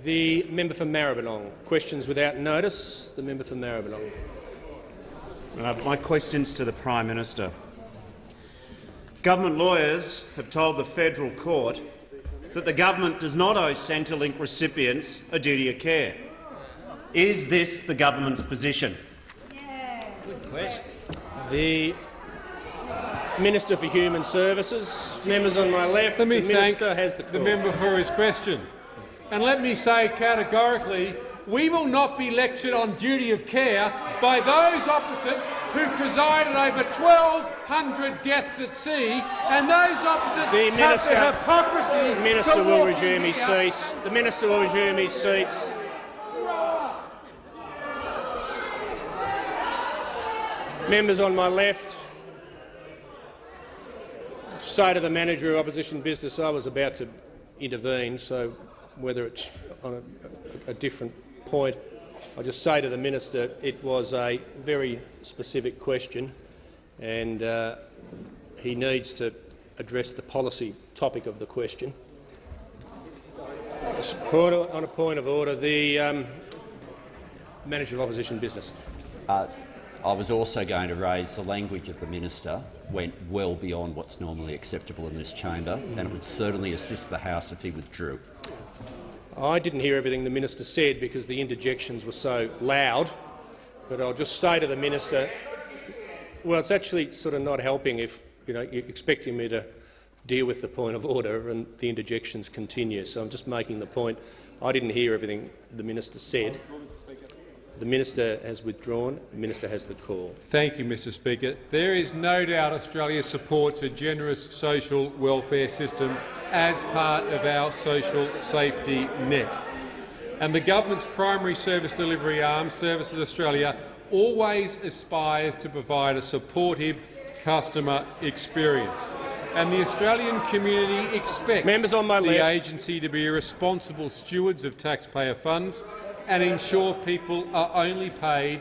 The member for Maribyrnong. Questions without notice. The member for Maribyrnong. My question's to the Prime Minister. Government lawyers have told the federal court that the government does not owe Centrelink recipients a duty of care. Is this the government's position? Good question. The Minister for Human Services. Members on my left. Let me thank the member for his question. And let me say categorically, we will not be lectured on duty of care by those opposite who presided over 1,200 deaths at sea, and those opposite the have the hypocrisy. The minister will resume his seat. The minister will resume his seat. Members on my left. Say to the manager of opposition business, I was about to intervene, so whether it's on a different point, I'll just say to the minister it was a very specific question, and he needs to address the policy topic of the question. On a point of order, the manager of opposition business. I was also going to raise the language of the minister went well beyond what's normally acceptable in this chamber, and it would certainly assist the House if he withdrew. I didn't hear everything the minister said because the interjections were so loud, but I'll just say to the minister, well, it's actually sort of not helping if you're expecting me to deal with the point of order and the interjections continue. So I'm just making the point. I didn't hear everything the minister said. The minister has withdrawn. The minister has the call. Thank you, Mr Speaker. There is no doubt Australia supports a generous social welfare system as part of our social safety net. And the government's primary service delivery arm, Services Australia, always aspires to provide a supportive customer experience. And the Australian community expects the agency to be responsible stewards of taxpayer funds and ensure people are only paid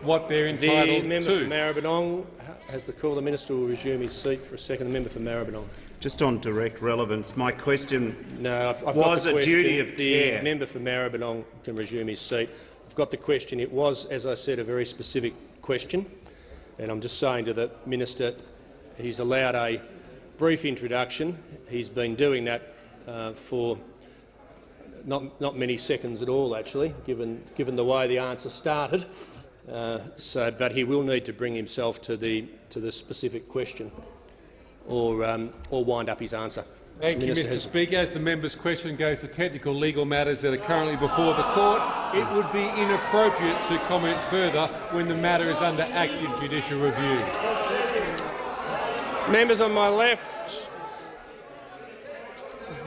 what they're entitled to. The member for Maribyrnong has the call. The minister will resume his seat for a second. The member for Maribyrnong. Just on direct relevance, my question I've was a duty of care. The member for Maribyrnong can resume his seat. I've got the question. It was, as I said, a very specific question, and I'm just saying to the minister he's allowed a brief introduction. He's been doing that for not many seconds at all, actually, given the way the answer started. But he will need to bring himself to the specific question, or wind up his answer. Thank you, Mr Speaker. As the member's question goes to technical legal matters that are currently before the court, it would be inappropriate to comment further when the matter is under active judicial review. Members on my left.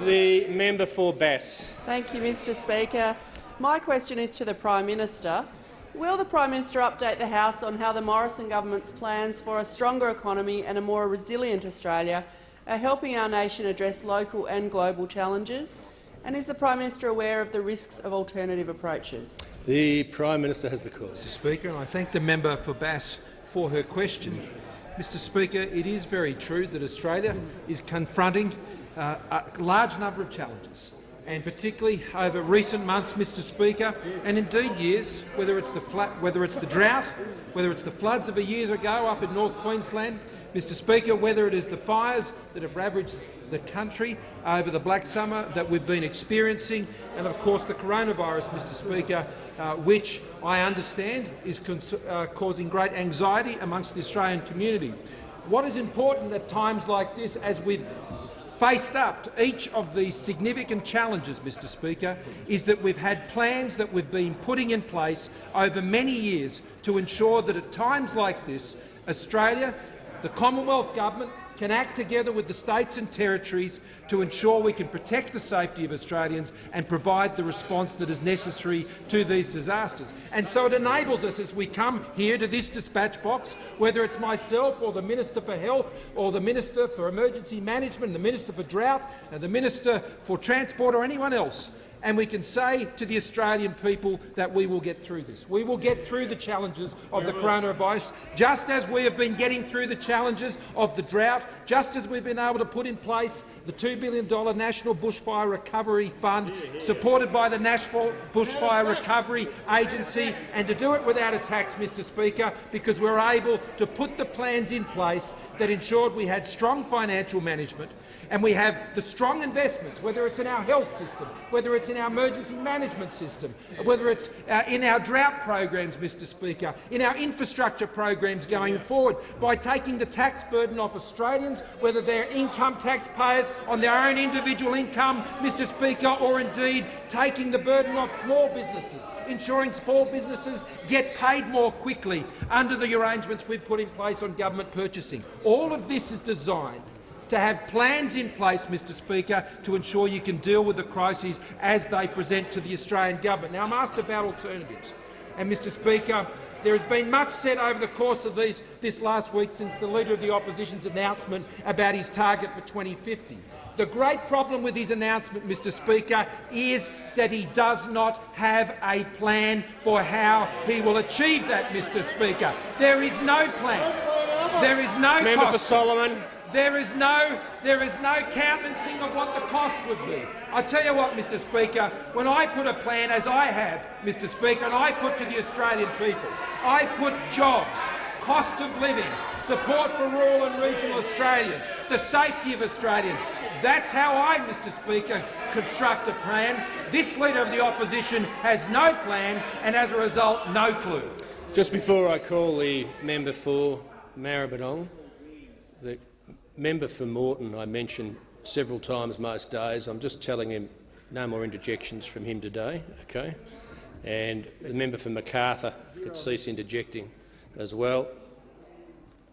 The member for Bass. Thank you, Mr Speaker. My question is to the Prime Minister. Will the Prime Minister update the House on how the Morrison government's plans for a stronger economy and a more resilient Australia are helping our nation address local and global challenges? And is the Prime Minister aware of the risks of alternative approaches? The Prime Minister has the call. Mr Speaker, and I thank the member for Bass for her question. Mr Speaker, it is very true that Australia is confronting a large number of challenges, and particularly over recent months, Mr Speaker, and indeed years, whether it's the drought, whether it's the floods of a year ago up in North Queensland, Mr Speaker, whether it is the fires that have ravaged the country over the black summer that we've been experiencing, and of course the coronavirus, Mr Speaker, which I understand is causing great anxiety amongst the Australian community. What is important at times like this, as we've faced up to each of these significant challenges, Mr Speaker, is that we've had plans that we've been putting in place over many years to ensure that at times like this, Australia, the Commonwealth Government, can act together with the states and territories to ensure we can protect the safety of Australians and provide the response that is necessary to these disasters. And so it enables us, as we come here to this dispatch box, whether it's myself or the Minister for Health or the Minister for Emergency Management, the Minister for Drought, the Minister for Transport or anyone else, and we can say to the Australian people that we will get through this. We will get through the challenges of the coronavirus, just as we have been getting through the challenges of the drought, just as we've been able to put in place the $2 billion National Bushfire Recovery Fund, supported by the National Bushfire Recovery Agency, and to do it without a tax, Mr Speaker, because we were able to put the plans in place that ensured we had strong financial management, and we have the strong investments, whether it's in our health system, whether it's in our emergency management system, whether it's in our drought programs, Mr Speaker, in our infrastructure programs going forward, by taking the tax burden off Australians, whether they're income taxpayers on their own individual income, Mr Speaker, or indeed taking the burden off small businesses, ensuring small businesses get paid more quickly under the arrangements we've put in place on government purchasing. All of this is designed to have plans in place, Mr Speaker, to ensure you can deal with the crises as they present to the Australian government. Now, I'm asked about alternatives. And, Mr Speaker, there has been much said over the course of this last week since the Leader of the Opposition's announcement about his target for 2050. The great problem with his announcement, Mr Speaker, is that he does not have a plan for how he will achieve that, Mr Speaker. There is no plan. There is no Member cost. for Solomon. There is no countenancing of what the costs would be. I tell you what, Mr Speaker, when I put a plan, as I have, Mr Speaker, and I put to the Australian people, I put jobs, cost of living, support for rural and regional Australians, the safety of Australians. That's how I, Mr Speaker, construct a plan. This Leader of the Opposition has no plan and, as a result, no clue. Just before I call the member for Maribyrnong, the member for Moreton I mentioned several times most days. I'm just telling him no more interjections from him today, okay? And the member for Macarthur could cease interjecting as well.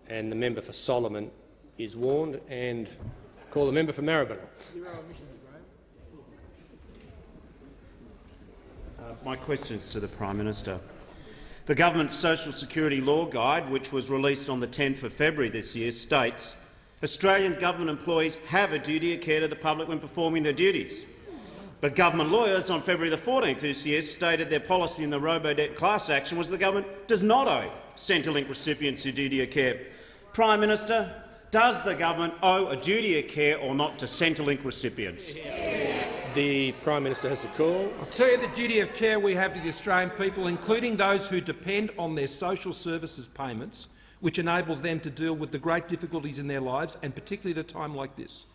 And the member for Solomon is warned, and call the member for Maribyrnong. My question is to the Prime Minister. The government's Social Security Law Guide, which was released on the 10th of February this year, states Australian government employees have a duty of care to the public when performing their duties. But government lawyers on February the 14th this year stated their policy in the Robodebt class action was the government does not owe Centrelink recipients a duty of care. Prime Minister, does the government owe a duty of care or not to Centrelink recipients? The Prime Minister has the call. I'll tell you the duty of care we have to the Australian people, including those who depend on their social services payments, which enables them to deal with the great difficulties in their lives, and particularly at a time like this.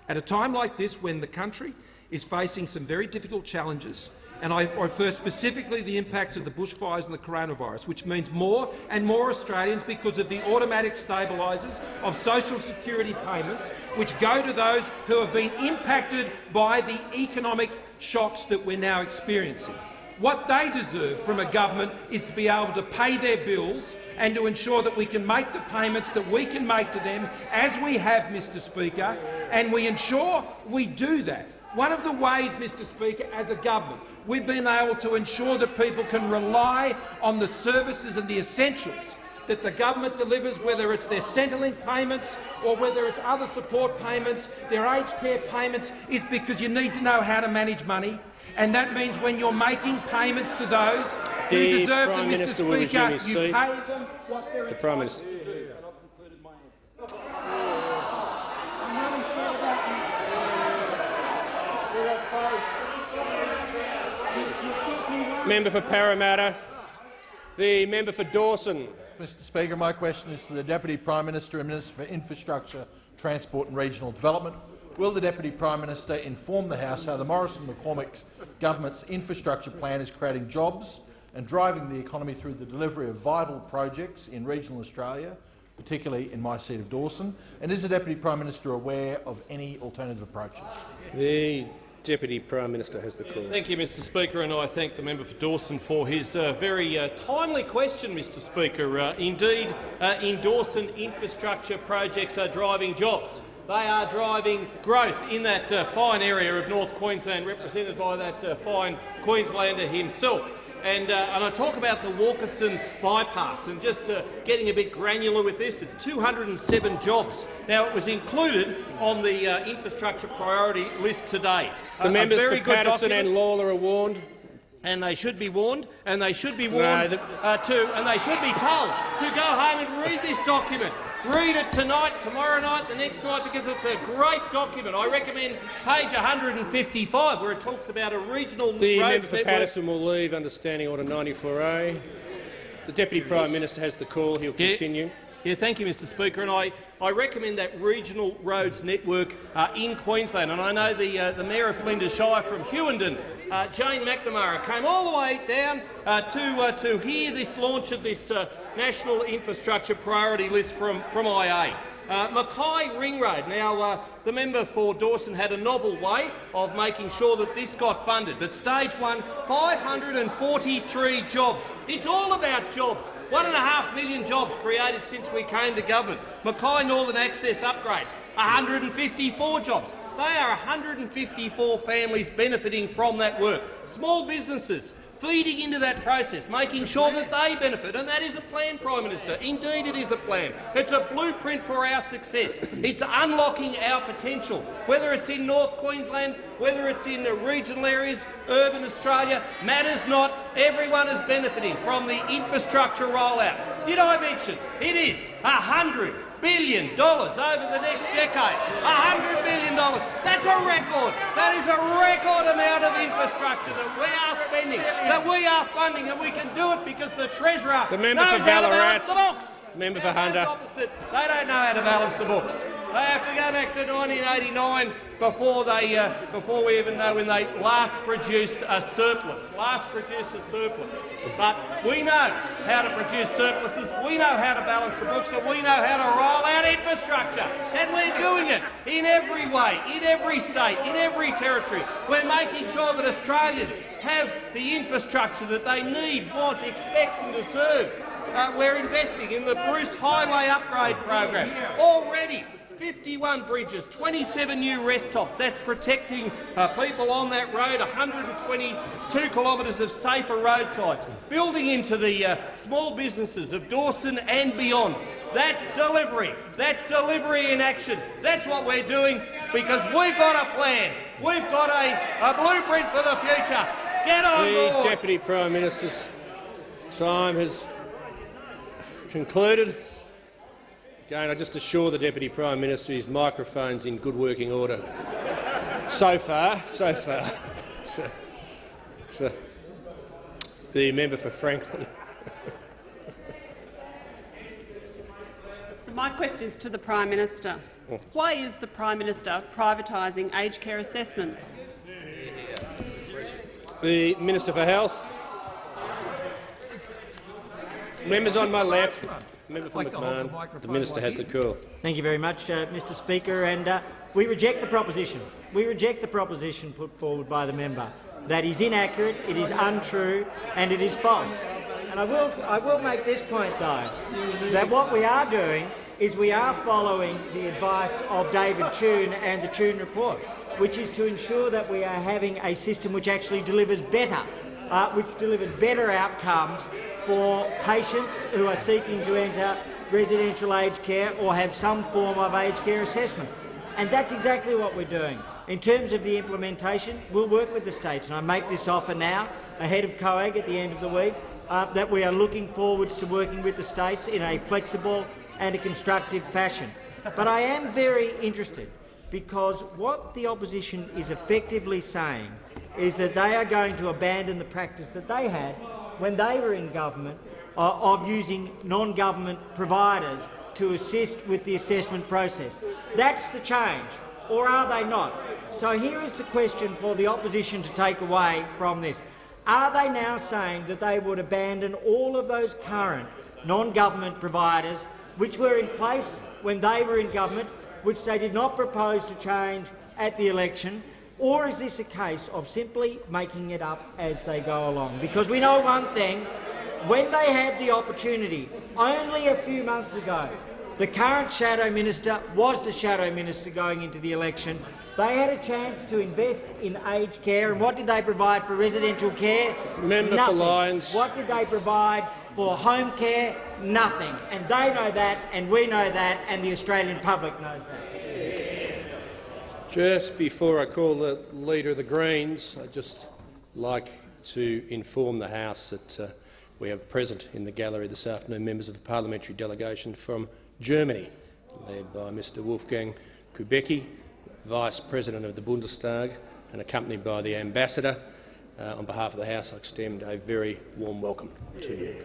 At a time like this, when the country is facing some very difficult challenges, and I refer specifically to the impacts of the bushfires and the coronavirus, which means more and more Australians, because of the automatic stabilisers of social security payments, which go to those who have been impacted by the economic shocks that we're now experiencing. What they deserve from a government is to be able to pay their bills and to ensure that we can make the payments that we can make to them, as we have, Mr Speaker, and we ensure we do that. One of the ways, Mr Speaker, as a government, we've been able to ensure that people can rely on the services and the essentials that the government delivers, whether it's their Centrelink payments or whether it's other support payments, their aged care payments, is because you need to know how to manage money. And that means when you're making payments to those who deserve them, Mr Speaker, you pay them what they're The Prime Minister. Member for Parramatta. The member for Dawson. Mr Speaker, my question is to the Deputy Prime Minister and Minister for Infrastructure, Transport and Regional Development. Will the Deputy Prime Minister inform the House how the Morrison-McCormick government's infrastructure plan is creating jobs and driving the economy through the delivery of vital projects in regional Australia, particularly in my seat of Dawson? And is the Deputy Prime Minister aware of any alternative approaches? The Deputy Prime Minister has the call. Thank you, Mr Speaker, and I thank the member for Dawson for his very timely question, Mr Speaker. Indeed, in Dawson, infrastructure projects are driving jobs. They are driving growth in that fine area of North Queensland, represented by that fine Queenslander himself. And I talk about the Walkerston bypass, and just getting a bit granular with this, it's 207 jobs. Now, it was included on the infrastructure priority list today. The members for Patterson and Lawler are warned. And they should be warned, and they should be warned and they should be told to go home and read this document. read it tonight, tomorrow night, the next night, because it's a great document. I recommend page 155, where it talks about a regional The member roads for network. Paterson will leave under Standing Order 94A. The Deputy Prime Minister has the call. He'll continue. Yeah, thank you, Mr Speaker. And I recommend that regional roads network in Queensland. And I know the Mayor of Flinders Shire from Hewenden, Jane McNamara, came all the way down to hear this launch of this National Infrastructure Priority List from IA. Mackay Ring Road. Now, the member for Dawson had a novel way of making sure that this got funded, but stage one, 543 jobs. It's all about jobs. 1.5 million jobs created since we came to government. Mackay Northern Access Upgrade, 154 jobs. They are 154 families benefiting from that work. Small businesses feeding into that process, making sure that they benefit, and that is a plan, Prime Minister. Indeed, it is a plan. It's a blueprint for our success. It's unlocking our potential, whether it's in North Queensland, whether it's in the regional areas, urban Australia, matters not. Everyone is benefiting from the infrastructure rollout. Did I mention it is $100 billion over the next decade? $100 billion. That's a record. That is a record amount of infrastructure that we are spending, that we are funding, and we can do it because the Treasurer knows how to balance the books. Member for Hunter. They don't know how to balance the books. They have to go back to 1989 before we even know when they last produced a surplus. But we know how to produce surpluses. We know how to balance the books, and we know how to roll out infrastructure. And we're doing it in every way, in every state, in every territory. We're making sure that Australians have the infrastructure that they need, want, expect and deserve. We're investing in the Bruce Highway Upgrade Program. Already 51 bridges, 27 new rest stops. That's protecting people on that road, 122 kilometres of safer roadsides. Building into the small businesses of Dawson and beyond. That's delivery. That's delivery in action. That's what we're doing because we've got a plan. We've got a blueprint for the future. Get on board. The Deputy Prime Minister's time has concluded. Again, I just assure the Deputy Prime Minister his microphone's in good working order. So far. So, the member for Franklin. So my question is to the Prime Minister. Why is the Prime Minister privatising aged care assessments? The Minister for Health. Members on my left. Member for McMahon. The Minister has the call. Thank you very much, Mr Speaker. And we reject the proposition. We reject the proposition put forward by the member. That is inaccurate, it is untrue, and it is false. And I will make this point, though, that what we are doing is we are following the advice of David Tune and the Tune report, which is to ensure that we are having a system which actually delivers better, outcomes for patients who are seeking to enter residential aged care or have some form of aged care assessment. And that's exactly what we're doing. In terms of the implementation, we'll work with the states, and I make this offer now, ahead of COAG at the end of the week, that we are looking forwards to working with the states in a flexible and a constructive fashion. But I am very interested, because what the opposition is effectively saying is that they are going to abandon the practice that they had when they were in government of using non-government providers to assist with the assessment process. That's the change, or are they not? So here is the question for the opposition to take away from this. Are they now saying that they would abandon all of those current non-government providers which were in place when they were in government, which they did not propose to change at the election? Or is this a case of simply making it up as they go along? Because we know one thing, when they had the opportunity only a few months ago, the current Shadow Minister was the Shadow Minister going into the election. They had a chance to invest in aged care, and what did they provide for residential care? Member Nothing. for Lyons. What did they provide for home care? Nothing. And they know that, and we know that, and the Australian public knows that. Just before I call the Leader of the Greens, I'd just like to inform the House that we have present in the gallery this afternoon members of the parliamentary delegation from Germany, led by Mr Wolfgang Kubicki, Vice President of the Bundestag, and accompanied by the Ambassador. On behalf of the House, I extend a very warm welcome to you.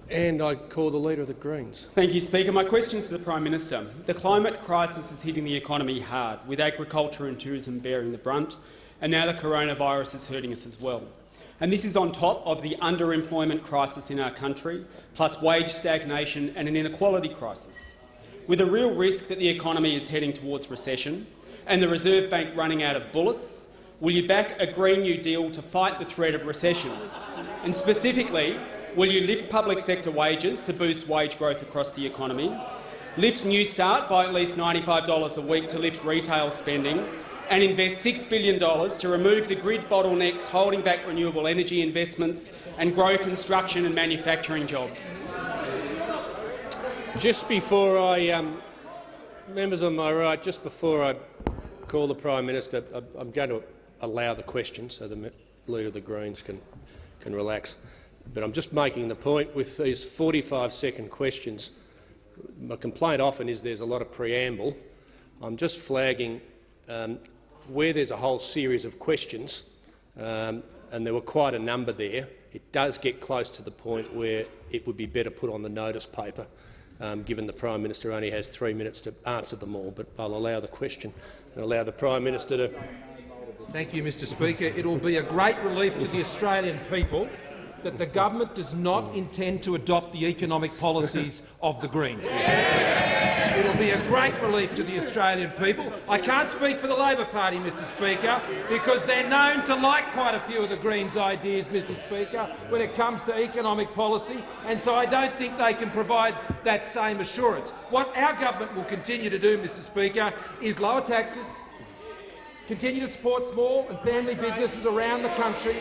And I call the Leader of the Greens. Thank you, Speaker. My question is to the Prime Minister. The climate crisis is hitting the economy hard, with agriculture and tourism bearing the brunt, and now the coronavirus is hurting us as well. And this is on top of the underemployment crisis in our country, plus wage stagnation and an inequality crisis. With a real risk that the economy is heading towards recession and the Reserve Bank running out of bullets, will you back a Green New Deal to fight the threat of recession? And specifically, will you lift public sector wages to boost wage growth across the economy, lift New Start by at least $95 a week to lift retail spending, and invest $6 billion to remove the grid bottlenecks holding back renewable energy investments and grow construction and manufacturing jobs? Just before I, members on my right, just before I call the Prime Minister, I'm going to allow the question so the Leader of the Greens can relax. But I'm just making the point with these 45-second questions. My complaint often is there's a lot of preamble. I'm just flagging where there's a whole series of questions, and there were quite a number there. It does get close to the point where it would be better put on the notice paper, given the Prime Minister only has 3 minutes to answer them all. But I'll allow the question and allow the Prime Minister to— Thank you, Mr Speaker. It will be a great relief to the Australian people that the government does not intend to adopt the economic policies of the Greens, Mr Speaker. It will be a great relief to the Australian people. I can't speak for the Labor Party, Mr Speaker, because they're known to like quite a few of the Greens' ideas, Mr Speaker, when it comes to economic policy, and so I don't think they can provide that same assurance. What our government will continue to do, Mr Speaker, is lower taxes, continue to support small and family businesses around the country,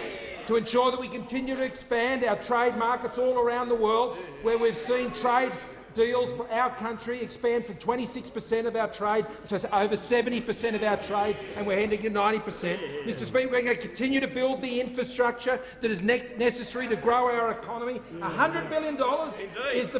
to ensure that we continue to expand our trade markets all around the world, where we've seen trade deals for our country expand from 26% of our trade to over 70% of our trade, and we're heading to 90%. Mr Speaker, we're going to continue to build the infrastructure that is necessary to grow our economy. $100 billion is the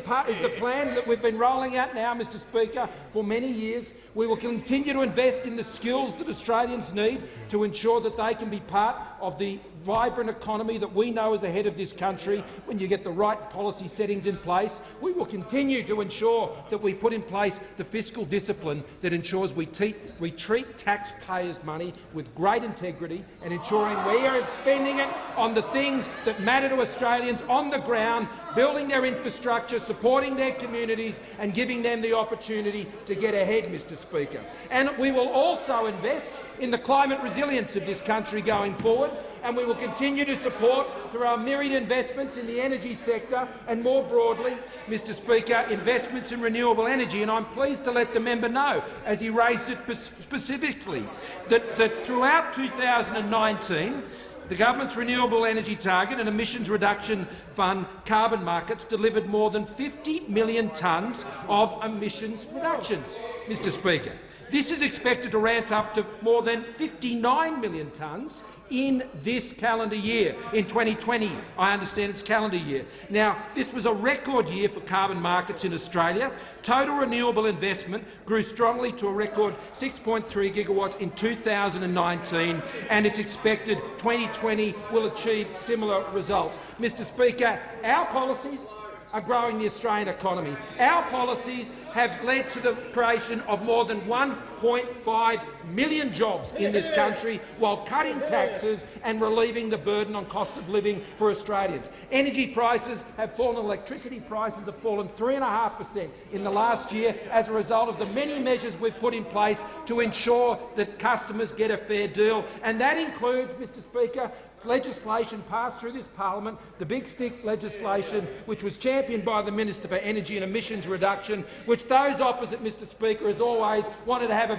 plan that we've been rolling out now, Mr Speaker, for many years. We will continue to invest in the skills that Australians need to ensure that they can be part of the vibrant economy that we know is ahead of this country. When you get the right policy settings in place, we will continue to ensure that we put in place the fiscal discipline that ensures we treat taxpayers' money with great integrity and ensuring we are spending it on the things that matter to Australians on the ground, building their infrastructure, supporting their communities and giving them the opportunity to get ahead, Mr Speaker. And we will also invest in the climate resilience of this country going forward, and we will continue to support, through our myriad investments in the energy sector and more broadly, Mr Speaker, investments in renewable energy. And I'm pleased to let the member know, as he raised it specifically, that throughout 2019 the government's renewable energy target and emissions reduction fund carbon markets delivered more than 50 million tonnes of emissions reductions, Mr Speaker. This is expected to ramp up to more than 59 million tonnes in this calendar year. In 2020, I understand it's calendar year. Now, this was a record year for carbon markets in Australia. Total renewable investment grew strongly to a record 6.3 gigawatts in 2019, and it's expected 2020 will achieve similar results. Mr Speaker, our policies are growing the Australian economy. Our policies have led to the creation of more than 1.5 million jobs in this country, while cutting taxes and relieving the burden on cost of living for Australians. Energy prices have fallen, electricity prices have fallen 3.5% in the last year as a result of the many measures we've put in place to ensure that customers get a fair deal. And that includes, Mr Speaker, legislation passed through this parliament, the Big Stick legislation, which was championed by the Minister for Energy and Emissions Reduction, which those opposite, Mr Speaker, as always, wanted to have a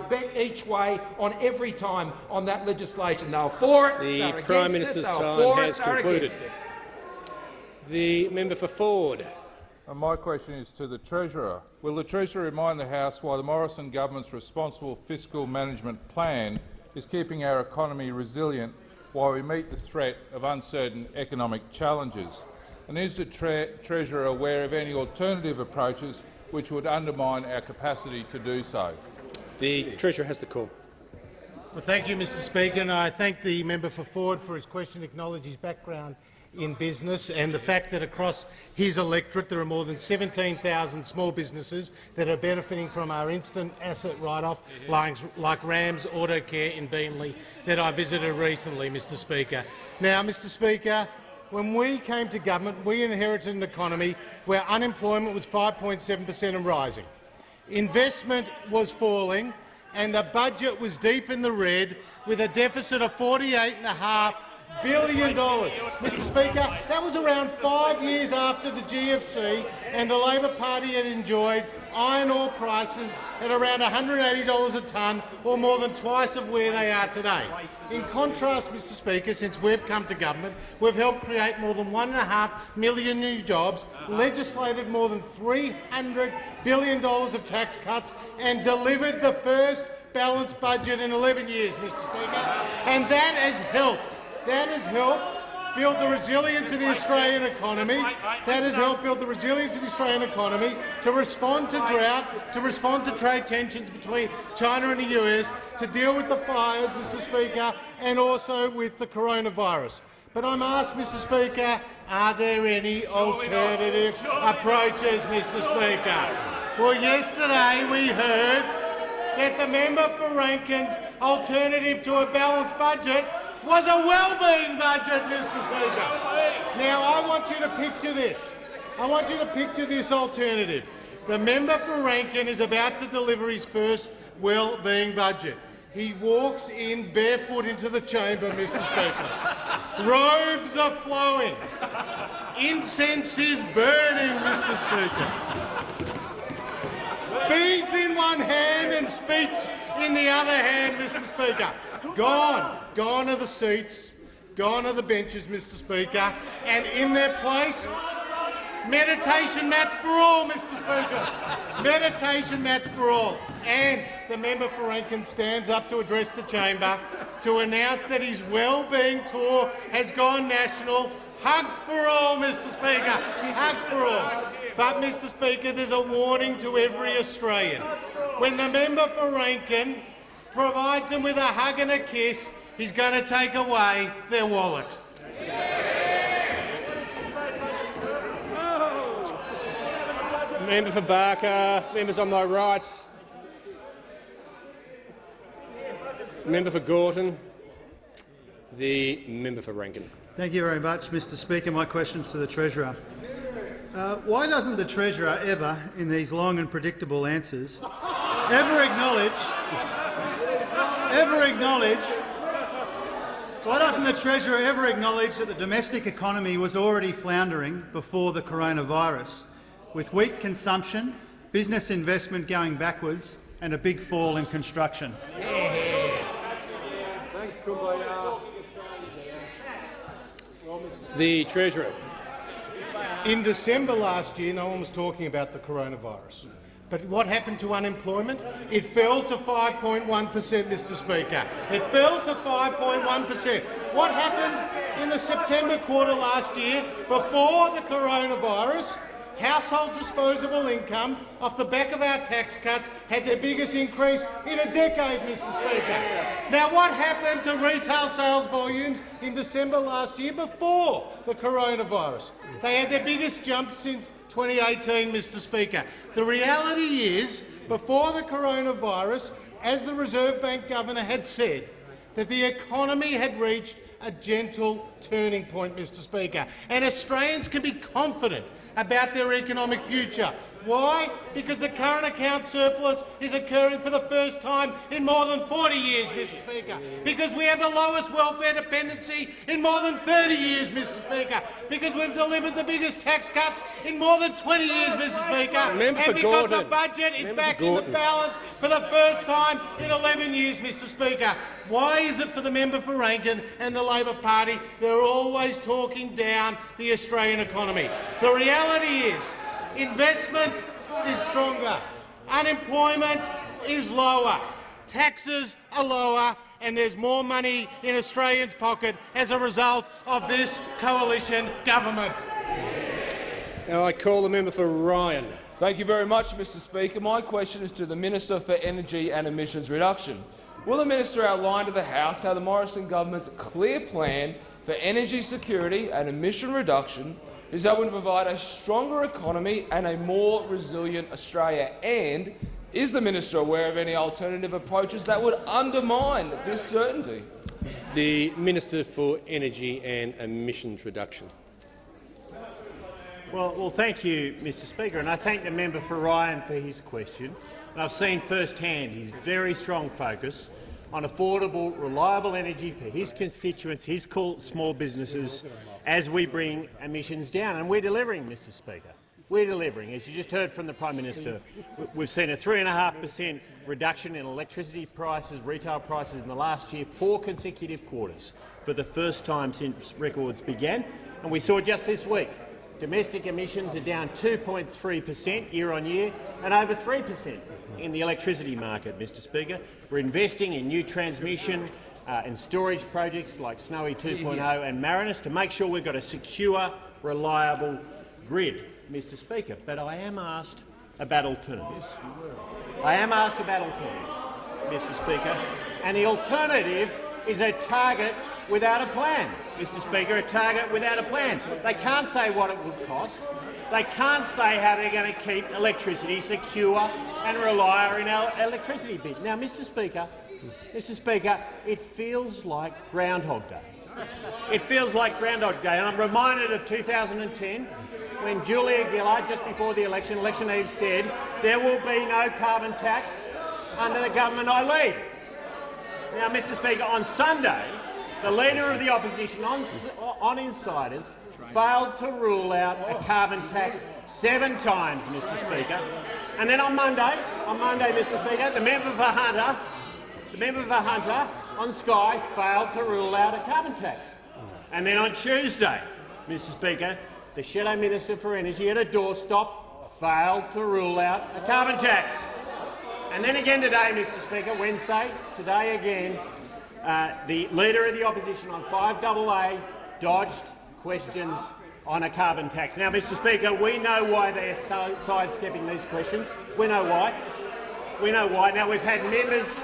bet each way on every time on that legislation. They were for it, the Prime Minister's time has concluded. The member for Ford. My question is to the Treasurer. Will the Treasurer remind the House why the Morrison government's responsible fiscal management plan is keeping our economy resilient while we meet the threat of uncertain economic challenges? And is the Treasurer aware of any alternative approaches which would undermine our capacity to do so? The Treasurer has the call. Well, thank you, Mr Speaker, and I thank the member for Ford for his question, acknowledge his background in business and the fact that across his electorate there are more than 17,000 small businesses that are benefiting from our instant asset write-off, like Rams Auto Care in Beenleigh that I visited recently, Mr Speaker. Now, Mr Speaker, when we came to government, we inherited an economy where unemployment was 5.7% and rising. Investment was falling and the budget was deep in the red with a deficit of $48.5 billion. Mr Speaker, that was around 5 years after the GFC and the Labor Party had enjoyed iron ore prices at around $180 a tonne, or more than twice of where they are today. In contrast, Mr Speaker, since we've come to government, we've helped create more than 1.5 million new jobs, legislated more than $300 billion of tax cuts and delivered the first balanced budget in 11 years, Mr Speaker. And that has helped. That has helped build the resilience of the Australian economy. That has helped build the resilience of the Australian economy to respond to drought, to respond to trade tensions between China and the US, to deal with the fires, Mr Speaker, and also with the coronavirus. But I'm asked, Mr Speaker, are there any alternative approaches, Mr Speaker? Well, yesterday we heard that the member for Rankin's alternative to a balanced budget was a well-being budget, Mr Speaker. Now, I want you to picture this. I want you to picture this alternative. The member for Rankin is about to deliver his first well-being budget. He walks in barefoot into the chamber, Mr Speaker. Robes are flowing. Incense is burning, Mr Speaker. Beads in one hand and speech in the other hand, Mr Speaker. Gone are the seats, gone are the benches, Mr Speaker, and in their place, meditation mats for all, Mr Speaker. Meditation mats for all. And the member for Rankin stands up to address the chamber to announce that his well-being tour has gone national. Hugs for all, Mr Speaker. Hugs for all. But, Mr Speaker, there's a warning to every Australian. When the member for Rankin provides them with a hug and a kiss, he's going to take away their wallet. Member for Barker, members on my right. Member for Gorton, the member for Rankin. Thank you very much, Mr Speaker. My question's to the Treasurer. Why doesn't the Treasurer ever, in these long and predictable answers, ever acknowledge why doesn't the Treasurer ever acknowledge that the domestic economy was already floundering before the coronavirus, with weak consumption, business investment going backwards and a big fall in construction? The Treasurer. In December last year, no one was talking about the coronavirus. But what happened to unemployment? It fell to 5.1%, Mr Speaker. It fell to 5.1%. What happened in the September quarter last year, before the coronavirus? Household disposable income, off the back of our tax cuts, had their biggest increase in a decade, Mr Speaker. Now, what happened to retail sales volumes in December last year before the coronavirus? They had their biggest jump since 2018, Mr Speaker. The reality is, before the coronavirus, as the Reserve Bank Governor had said, that the economy had reached a gentle turning point, Mr Speaker, and Australians can be confident about their economic future. Why? Because the current account surplus is occurring for the first time in more than 40 years, Mr Speaker. Because we have the lowest welfare dependency in more than 30 years, Mr Speaker. Because we've delivered the biggest tax cuts in more than 20 years, Mr Speaker. And because the budget is back in the balance for the first time in 11 years, Mr Speaker. Why is it for the member for Rankin and the Labor Party they're always talking down the Australian economy? The reality is, investment is stronger, unemployment is lower, taxes are lower, and there's more money in Australians' pocket as a result of this coalition government. Now I call the member for Ryan. Thank you very much, Mr Speaker. My question is to the Minister for Energy and Emissions Reduction. Will the minister outline to the House how the Morrison government's clear plan for energy security and emission reduction is helping to provide a stronger economy and a more resilient Australia? And is the minister aware of any alternative approaches that would undermine this certainty? The Minister for Energy and Emissions Reduction. Well, thank you, Mr Speaker, and I thank the member for Ryan for his question. And I've seen firsthand his very strong focus on affordable, reliable energy for his constituents, his small businesses, as we bring emissions down. And we're delivering, Mr Speaker. We're delivering. As you just heard from the Prime Minister, we've seen a 3.5% reduction in electricity prices, retail prices in the last year, 4 consecutive quarters, for the first time since records began. And we saw just this week domestic emissions are down 2.3% year-on-year and over 3% in the electricity market, Mr Speaker. We're investing in new transmission and storage projects like Snowy 2.0 and Marinus to make sure we've got a secure, reliable grid, Mr Speaker. But I am asked about alternatives. I am asked about alternatives, Mr Speaker, and the alternative is a target without a plan, Mr Speaker, a target without a plan. They can't say what it would cost. They can't say how they're going to keep electricity secure and reliable in our electricity bid. Now, Mr Speaker, it feels like Groundhog Day. It feels like Groundhog Day, and I'm reminded of 2010 when Julia Gillard, just before the election eve, said there will be no carbon tax under the government I lead. Now, Mr Speaker, on Sunday, the Leader of the Opposition on Insiders failed to rule out a carbon tax 7 times, Mr Speaker. And then on Monday, Mr Speaker, the member for Hunter on Sky failed to rule out a carbon tax. And then on Tuesday, Mr Speaker, the Shadow Minister for Energy at a doorstop failed to rule out a carbon tax. And then again today, Mr Speaker, Wednesday, today again, the Leader of the Opposition on 5AA dodged questions on a carbon tax. Now, Mr Speaker, we know why they're sidestepping these questions. We know why. We know why. Now, we've had members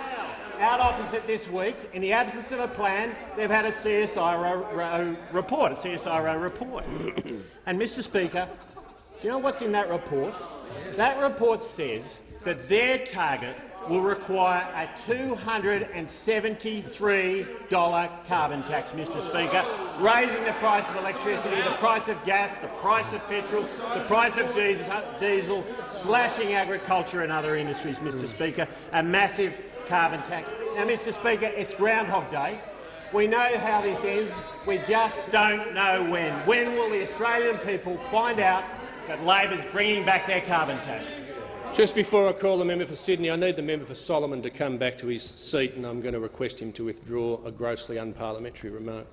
out opposite this week. In the absence of a plan, they've had a CSIRO report, And, Mr Speaker, do you know what's in that report? That report says that their target will require a $273 carbon tax, Mr Speaker, raising the price of electricity, the price of gas, the price of petrol, the price of diesel, slashing agriculture and other industries, Mr Speaker, a massive carbon tax. Now, Mr Speaker, it's Groundhog Day. We know how this ends. We just don't know when. When will the Australian people find out that Labor's bringing back their carbon tax? Just before I call the member for Sydney, I need the member for Solomon to come back to his seat, and I'm going to request him to withdraw a grossly unparliamentary remark.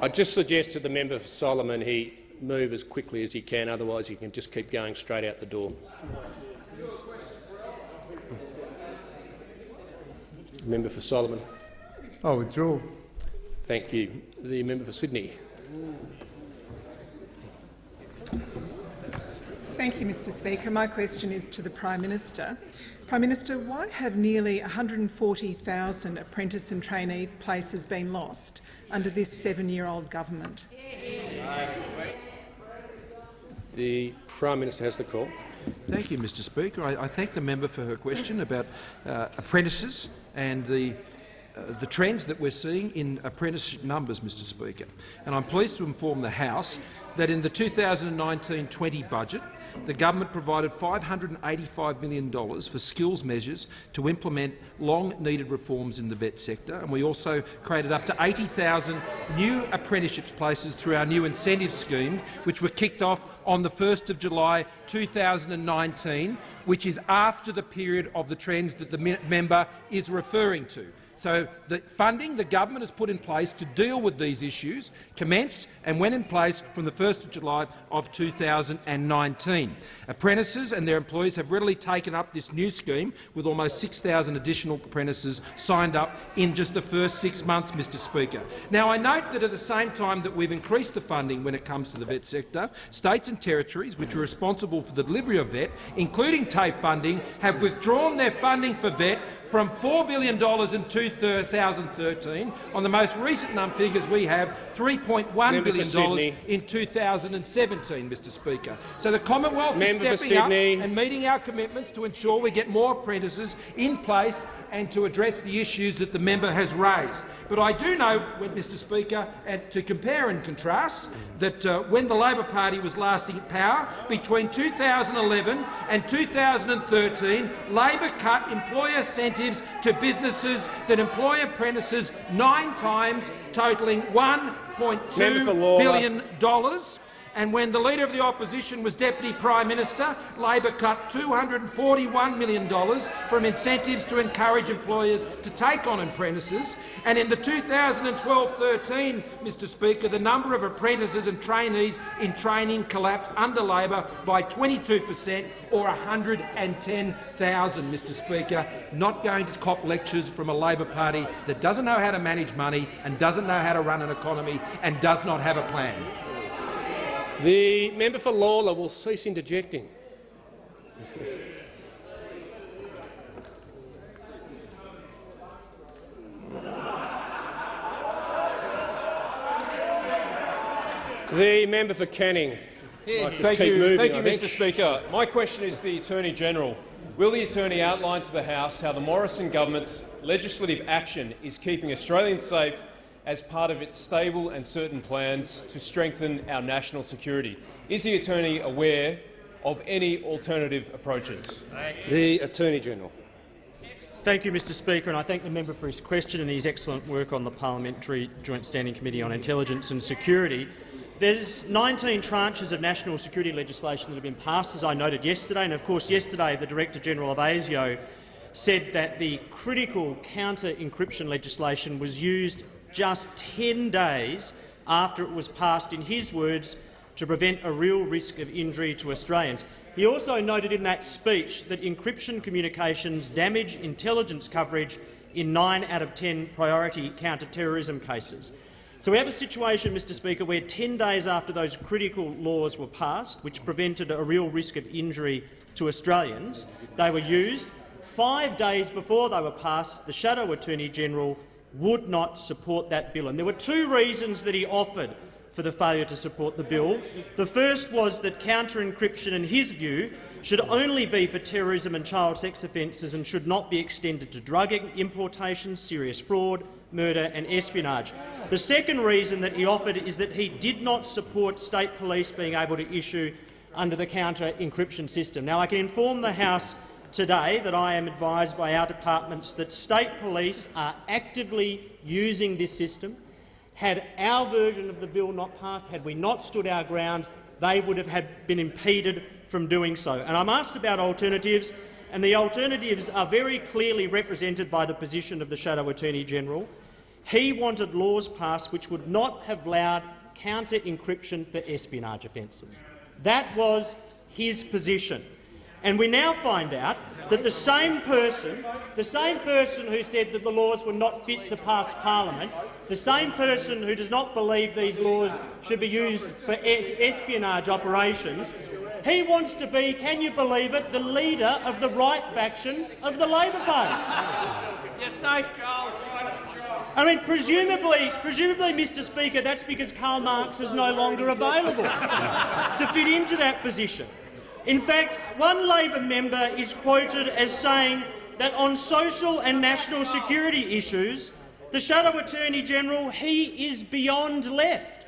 I just suggest to the member for Solomon he move as quickly as he can, otherwise he can just keep going straight out the door. Member for Solomon. I'll withdraw. Thank you. The member for Sydney. Thank you, Mr Speaker. My question is to the Prime Minister. Prime Minister, why have nearly 140,000 apprentice and trainee places been lost under this 7-year-old government? The Prime Minister has the call. Thank you, Mr Speaker. I thank the member for her question about apprentices and the trends that we're seeing in apprenticeship numbers, Mr Speaker. And I'm pleased to inform the House that in the 2019-20 budget, the government provided $585 million for skills measures to implement long-needed reforms in the vet sector, and we also created up to 80,000 new apprenticeships places through our new incentive scheme, which were kicked off on the 1st of July 2019, which is after the period of the trends that the member is referring to. So the funding the government has put in place to deal with these issues commenced and went in place from the 1st 1st of July of 2019. Apprentices and their employees have readily taken up this new scheme, with almost 6,000 additional apprentices signed up in just the first 6 months, Mr Speaker. Now, I note that at the same time that we've increased the funding when it comes to the vet sector, states and territories which are responsible for the delivery of vet, including TAFE funding, have withdrawn their funding for vet from $4 billion in 2013. On the most recent figures we have, $3.1 billion in 2017, Mr Speaker. So the Commonwealth is stepping up and meeting our commitments to ensure we get more apprentices in place and to address the issues that the member has raised. But I do know, Mr Speaker, and to compare and contrast, that when the Labor Party was last in power, between 2011 and 2013, Labor cut employer incentives to businesses that employ apprentices 9 times, totalling $1.2 billion. And when the Leader of the Opposition was Deputy Prime Minister, Labor cut $241 million from incentives to encourage employers to take on apprentices. And in the 2012-13, Mr Speaker, the number of apprentices and trainees in training collapsed under Labor by 22%, or 110,000, Mr Speaker. Not going to cop lectures from a Labor Party that doesn't know how to manage money and doesn't know how to run an economy and does not have a plan. The member for Lawler will cease interjecting. The member for Canning. Thank you, Mr Speaker. My question is to the Attorney-General. Will the Attorney outline to the House how the Morrison government's legislative action is keeping Australians safe as part of its stable and certain plans to strengthen our national security? Is the Attorney aware of any alternative approaches? The Attorney-General. Thank you, Mr Speaker, and I thank the member for his question and his excellent work on the Parliamentary Joint Standing Committee on Intelligence and Security. There's 19 tranches of national security legislation that have been passed, as I noted yesterday, and of course yesterday the Director-General of ASIO said that the critical counter-encryption legislation was used just 10 days after it was passed, in his words, to prevent a real risk of injury to Australians. He also noted in that speech that encryption communications damage intelligence coverage in 9 out of 10 priority counter-terrorism cases. So we have a situation, Mr Speaker, where 10 days after those critical laws were passed, which prevented a real risk of injury to Australians, they were used. 5 days before they were passed, the Shadow Attorney-General would not support that bill. And there were 2 reasons that he offered for the failure to support the bill. The first was that counter-encryption, in his view, should only be for terrorism and child sex offences and should not be extended to drug importation, serious fraud, murder and espionage. The second reason that he offered is that he did not support state police being able to issue under the counter-encryption system. Now, I can inform the House today that I am advised by our departments that state police are actively using this system. Had our version of the bill not passed, had we not stood our ground, they would have been impeded from doing so. And I'm asked about alternatives, and the alternatives are very clearly represented by the position of the Shadow Attorney-General. He wanted laws passed which would not have allowed counter-encryption for espionage offences. That was his position. And we now find out that the same person who said that the laws were not fit to pass Parliament, the same person who does not believe these laws should be used for espionage operations, he wants to be, can you believe it, the leader of the right faction of the Labor Party. You're safe, Joel. I mean, presumably, Mr Speaker, that's because Karl Marx is no longer available to fit into that position. In fact, one Labor member is quoted as saying that on social and national security issues, the Shadow Attorney-General, he is beyond left.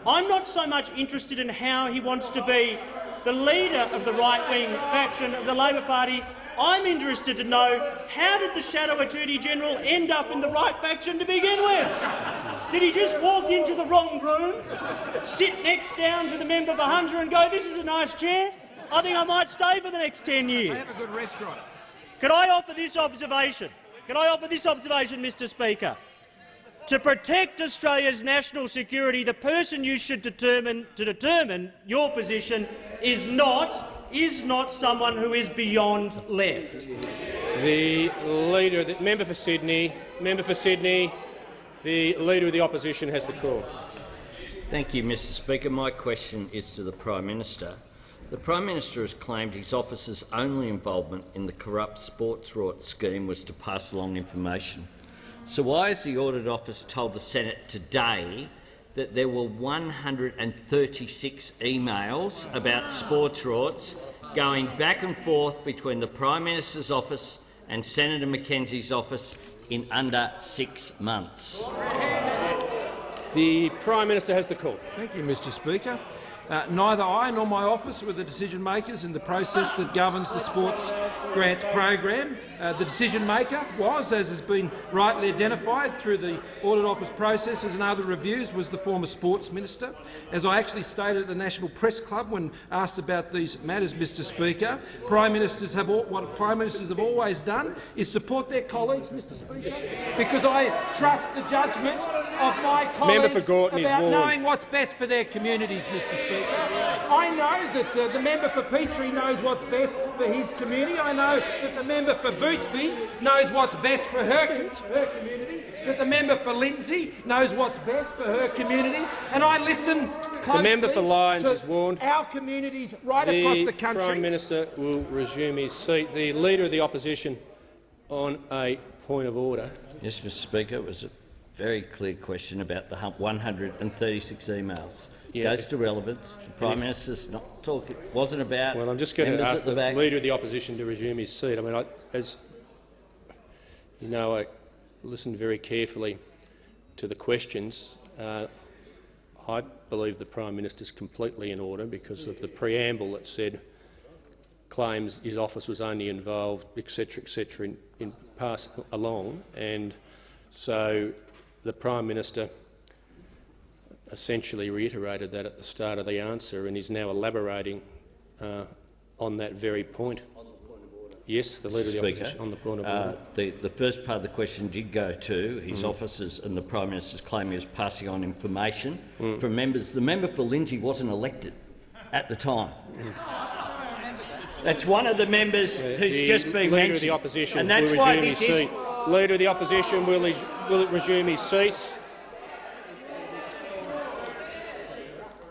I'm not so much interested in how he wants to be the leader of the right-wing faction of the Labor Party. I'm interested to know, how did the Shadow Attorney-General end up in the right faction to begin with? Did he just walk into the wrong room, sit next down to the member for Hunter and go, "This is a nice chair. I think I might stay for the next 10 years. I have a good restaurant." Could I offer this observation? Mr Speaker? To protect Australia's national security, the person you should determine your position is not someone who is beyond left. The leader, the member for Sydney, the leader of the opposition has the call. Thank you, Mr. Speaker. My question is to the Prime Minister. The Prime Minister has claimed his office's only involvement in the corrupt sports rort scheme was to pass along information. So why has the Audit Office told the Senate today that there were 136 emails about sports rorts going back and forth between the Prime Minister's office and Senator McKenzie's office in under 6 months? The Prime Minister has the call. Thank you, Mr. Speaker. Neither I nor my office were the decision-makers in the process that governs the sports grants program. The decision-maker was, as has been rightly identified through the Audit Office processes and other reviews, was the former Sports Minister. As I actually stated at the National Press Club when asked about these matters, Mr. Speaker, what Prime Ministers have always done is support their colleagues, Mr. Speaker, because I trust the judgment of my colleagues about knowing what's best for their communities, Mr. Speaker. I know that the member for Petrie knows what's best for his community. I know that the member for Boothby knows what's best for her community, that the member for Lindsay knows what's best for her community, and I listen closely. The member for Lyons is warned. Our communities right across the country. The Prime Minister will resume his seat. The Leader of the Opposition on a point of order. Yes, Mr. Speaker, it was a very clear question about the 136 emails. Yeah, goes to relevance. The Prime Minister's not talking. It wasn't about. Well, I'm just going to ask the Leader of the Opposition to resume his seat. I mean, as you know, I listened very carefully to the questions. I believe the Prime Minister is completely in order because of the preamble that said claims his office was only involved, etc., in passing along, and so the Prime Minister essentially reiterated that at the start of the answer and is now elaborating on that very point. Yes, the Leader of the Opposition on the point of order. The first part of the question did go to his officers and the Prime Minister's claim he was passing on information from members. The member for Lindsay wasn't elected at the time. That's one of the members who's just been mentioned. Leader of the Opposition and that's will why resume his seat. Leader of the Opposition will resume his seat.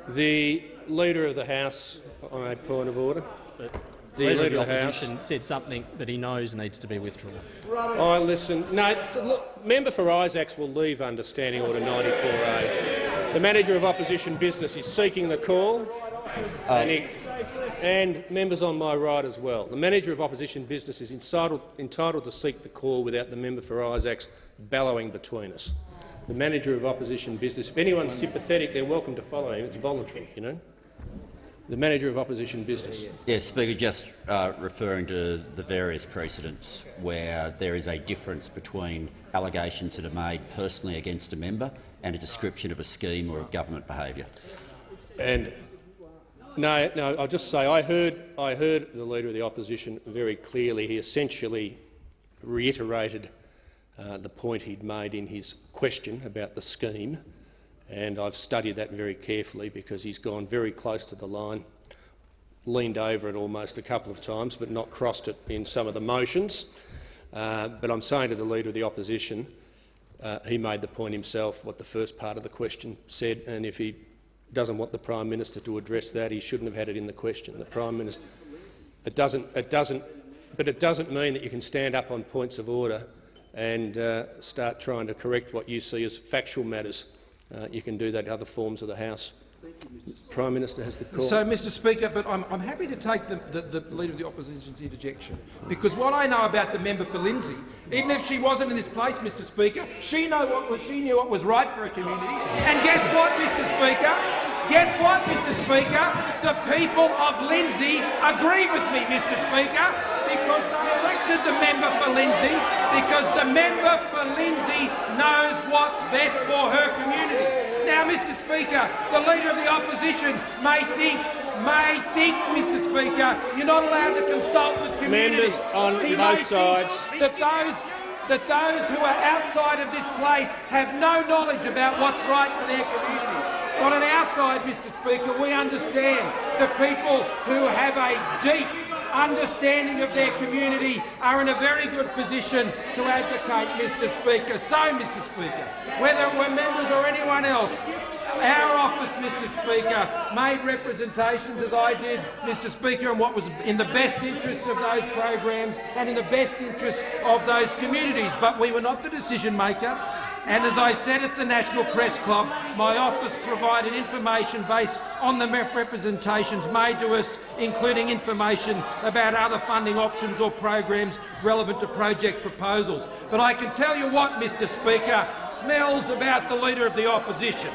The Leader of the House on a point of order. The Leader of the Opposition said something that he knows needs to be withdrawn. I listen. No, look, member for Isaacs will leave under Standing Order 94A. The Manager of Opposition Business is seeking the call, and members on my right as well. The Manager of Opposition Business is entitled to seek the call without the member for Isaacs bellowing between us. The Manager of Opposition Business. If anyone's sympathetic, they're welcome to follow him. It's voluntary, you know. The Manager of Opposition Business. Yes, Speaker, just referring to the various precedents where there is a difference between allegations that are made personally against a member and a description of a scheme or of government behaviour. And no, I'll just say I heard the Leader of the Opposition very clearly. He essentially reiterated the point he'd made in his question about the scheme, and I've studied that very carefully because he's gone very close to the line, leaned over it almost a couple of times but not crossed it in some of the motions. But I'm saying to the Leader of the Opposition, he made the point himself what the first part of the question said, and if he doesn't want the Prime Minister to address that, he shouldn't have had it in the question. The Prime Minister, it doesn't mean that you can stand up on points of order and start trying to correct what you see as factual matters. You can do that in other forms of the House. Prime Minister has the call. So, Mr. Speaker, but I'm happy to take the Leader of the Opposition's interjection, because what I know about the member for Lindsay, even if she wasn't in this place, Mr. Speaker, she knew what was right for her community. And guess what, Mr. Speaker? Guess what, Mr. Speaker? The people of Lindsay agree with me, Mr. Speaker, because they elected the member for Lindsay, because the member for Lindsay knows what's best for her community. Now, Mr. Speaker, the Leader of the Opposition may think, Mr. Speaker, you're not allowed to consult with communities. Members on both sides. That that those who are outside of this place have no knowledge about what's right for their communities. But on our side, Mr Speaker, we understand that people who have a deep understanding of their community are in a very good position to advocate, Mr Speaker. So, Mr Speaker, whether we're members or anyone else, our office, Mr Speaker, made representations, as I did, Mr Speaker, on what was in the best interests of those programs and in the best interests of those communities. But we were not the decision maker. And as I said at the National Press Club, my office provided information based on the representations made to us, including information about other funding options or programs relevant to project proposals. But I can tell you what, Mr Speaker, smells about the Leader of the Opposition.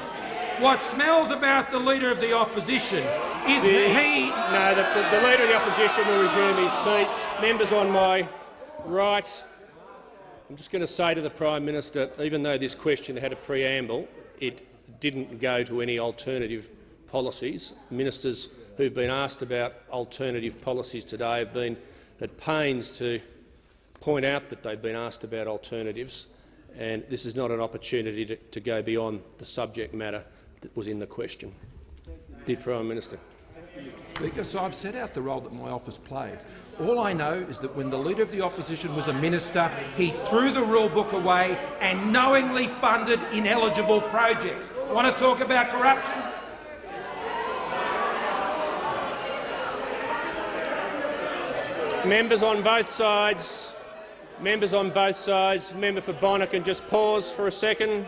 What smells about the Leader of the Opposition is the Leader of the Opposition will resume his seat. Members on my right, I'm just going to say to the Prime Minister, even though this question had a preamble, it didn't go to any alternative policies. Ministers who've been asked about alternative policies today have been at pains to point out that they've been asked about alternatives, and this is not an opportunity to go beyond the subject matter that was in the question. The Prime Minister. Speaker, so I've set out the role that my office played. All I know is that when the Leader of the Opposition was a minister, he threw the rule book away and knowingly funded ineligible projects. Want to talk about corruption? Members on both sides. Members on both sides. Member for Bonner can just pause for a second.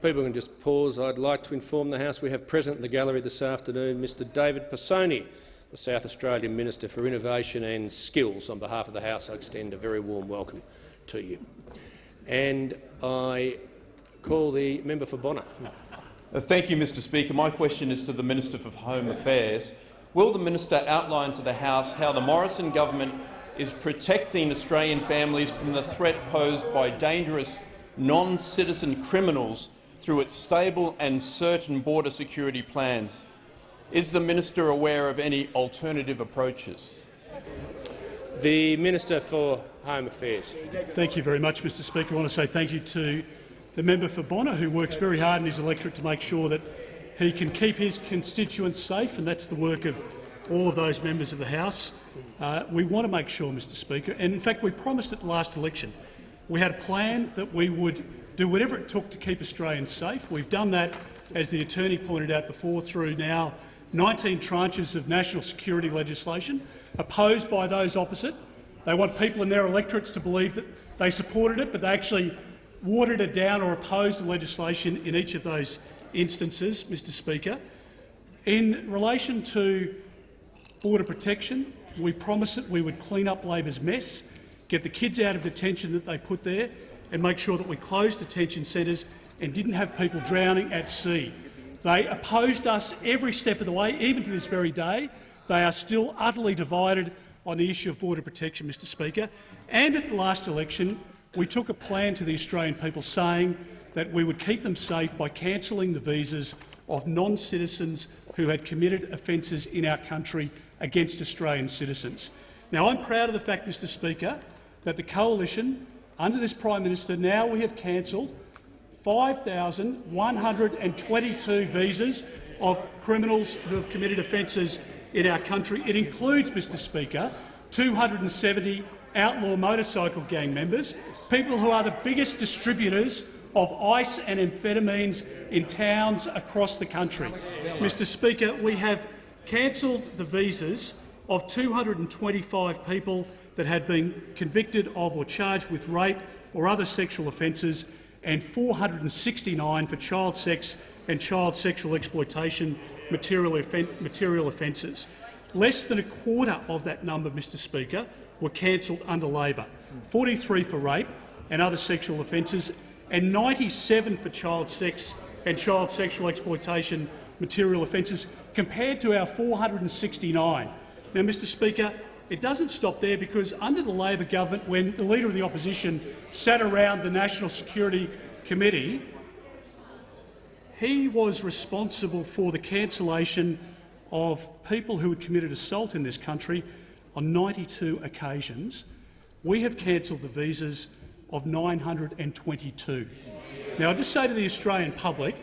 People can just pause. I'd like to inform the House we have present in the gallery this afternoon Mr David Pisoni, the South Australian Minister for Innovation and Skills. On behalf of the House, I extend a very warm welcome to you. And I call the member for Bonner. Thank you, Mr Speaker. My question is to the Minister for Home Affairs. Will the minister outline to the House how the Morrison government is protecting Australian families from the threat posed by dangerous non-citizen criminals through its stable and certain border security plans? Is the minister aware of any alternative approaches? The Minister for Home Affairs. Thank you very much, Mr Speaker. I want to say thank you to the member for Bonner, who works very hard in his electorate to make sure that he can keep his constituents safe, and that's the work of all of those members of the House. We want to make sure, Mr Speaker, and in fact we promised at the last election, we had a plan that we would do whatever it took to keep Australians safe. We've done that, as the attorney pointed out before, through now 19 tranches of national security legislation opposed by those opposite. They want people in their electorates to believe that they supported it, but they actually watered it down or opposed the legislation in each of those instances, Mr Speaker. In relation to border protection, we promised that we would clean up Labor's mess, get the kids out of detention that they put there, and make sure that we closed detention centres and didn't have people drowning at sea. They opposed us every step of the way, even to this very day. They are still utterly divided on the issue of border protection, Mr Speaker. And at the last election, we took a plan to the Australian people saying that we would keep them safe by cancelling the visas of non-citizens who had committed offences in our country against Australian citizens. Now, I'm proud of the fact, Mr Speaker, that the coalition, under this Prime Minister, now we have cancelled 5,122 visas of criminals who have committed offences in our country. It includes, Mr Speaker, 270 outlaw motorcycle gang members, people who are the biggest distributors of ice and amphetamines in towns across the country. Mr Speaker, we have cancelled the visas of 225 people that had been convicted of or charged with rape or other sexual offences, and 469 for child sex and child sexual exploitation material offences. Less than a quarter of that number, Mr Speaker, were cancelled under Labor, 43 for rape and other sexual offences, and 97 for child sex and child sexual exploitation material offences, compared to our 469. Now, Mr Speaker, it doesn't stop there, because under the Labor government, when the Leader of the Opposition sat around the National Security Committee, he was responsible for the cancellation of people who had committed assault in this country on 92 occasions. We have cancelled the visas of 922. Now, I just say to the Australian public,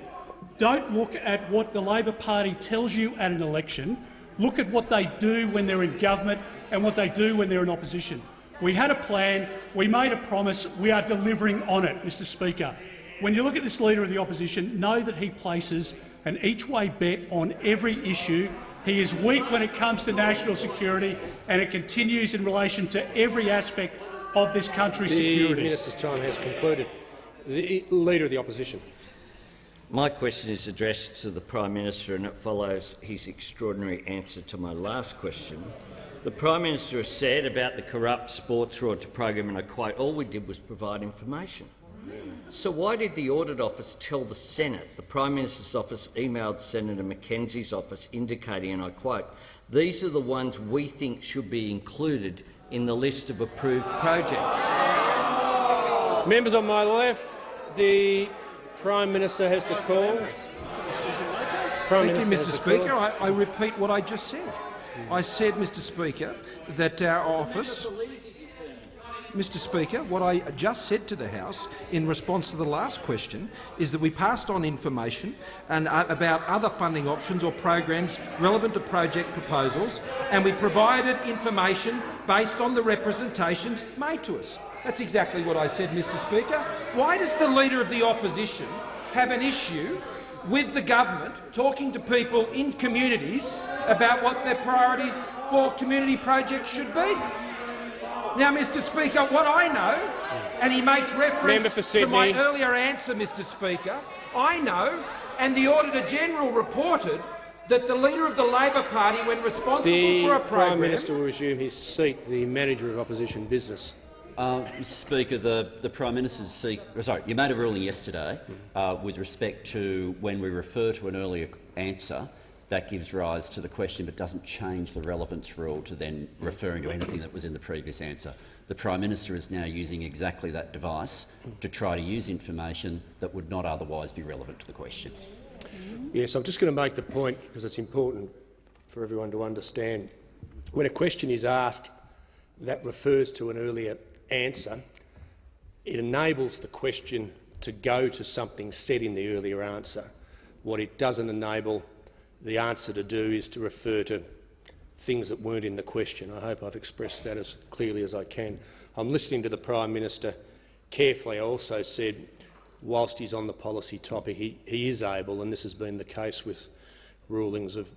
don't look at what the Labor Party tells you at an election. Look at what they do when they're in government and what they do when they're in opposition. We had a plan, we made a promise, we are delivering on it, Mr Speaker. When you look at this Leader of the Opposition, know that he places an each-way bet on every issue. He is weak when it comes to national security, and it continues in relation to every aspect of this country's security. The minister's time has concluded. The Leader of the Opposition. My question is addressed to the Prime Minister, and it follows his extraordinary answer to my last question. The Prime Minister has said about the corrupt sports royalty program, and I quote, "All we did was provide information." So why did the Audit Office tell the Senate? The Prime Minister's office emailed Senator McKenzie's office indicating, and I quote, "These are the ones we think should be included in the list of approved projects." Members on my left, the Prime Minister has the call. Thank you, Mr Speaker. I repeat what I just said. I said, Mr Speaker, that our office— Mr Speaker, what I just said to the House in response to the last question is that we passed on information about other funding options or programs relevant to project proposals, and we provided information based on the representations made to us. That's exactly what I said, Mr Speaker. Why does the Leader of the Opposition have an issue with the government talking to people in communities about what their priorities for community projects should be? Now, Mr Speaker, what I know, and he makes reference to my earlier answer, Mr Speaker, I know, and the Auditor-General reported, that the Leader of the Labor Party, when responsible for a program— The Prime Minister will resume his seat. The Manager of Opposition Business. Mr Speaker, the Prime Minister's sorry, you made a ruling yesterday with respect to when we refer to an earlier answer. That gives rise to the question but doesn't change the relevance rule to then referring to anything that was in the previous answer. The Prime Minister is now using exactly that device to try to use information that would not otherwise be relevant to the question. Yes, I'm just going to make the point, because it's important for everyone to understand. When a question is asked that refers to an earlier answer, it enables the question to go to something said in the earlier answer. What it doesn't enable the answer to do is to refer to things that weren't in the question. I hope I've expressed that as clearly as I can. I'm listening to the Prime Minister carefully. I also said, whilst he's on the policy topic, he is able, and this has been the case with rulings of,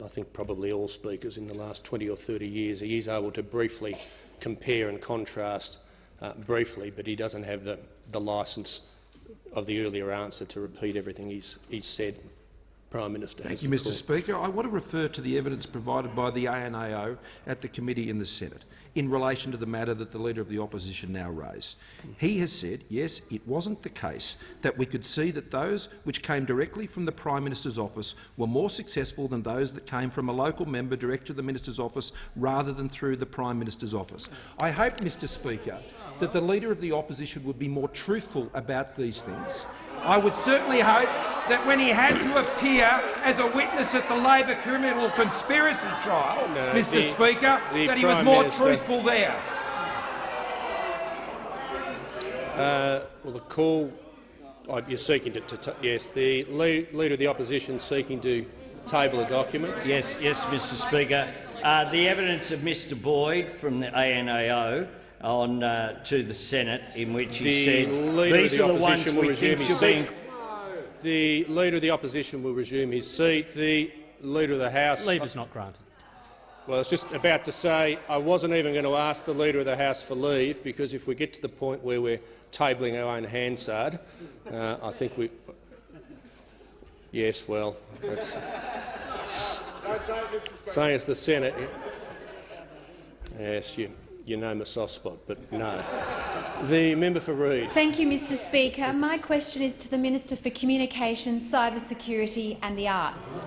I think probably all speakers in the last 20 or 30 years, he is able to briefly compare and contrast briefly, but he doesn't have the licence of the earlier answer to repeat everything he's said. Prime Minister. Thank you, Mr Speaker. I want to refer to the evidence provided by the ANAO at the committee in the Senate in relation to the matter that the Leader of the Opposition now raised. He has said, yes, it wasn't the case that we could see that those which came directly from the Prime Minister's office were more successful than those that came from a local member direct to the Minister's office rather than through the Prime Minister's office. I hope, Mr Speaker, that the Leader of the Opposition would be more truthful about these things. I would certainly hope that when he had to appear as a witness at the Labor criminal conspiracy trial, Mr Speaker, that he was more truthful there. Well, the call you're seeking to yes, the Leader of the Opposition seeking to table the documents. Yes, Mr Speaker. The evidence of Mr Boyd from the ANAO on to the Senate, in which he said these are the ones we think should be. The Leader of the Opposition will resume his seat. The Leader of the House— Leave is not granted. Well, I was just about to say I wasn't even going to ask the Leader of the House for leave, because if we get to the point where we're tabling our own Hansard, I think we— Yes, well, that's saying it's the Senate. Yes, you know my soft spot, but no. The member for Reid. Thank you, Mr Speaker. My question is to the Minister for Communications, Cyber Security and the Arts.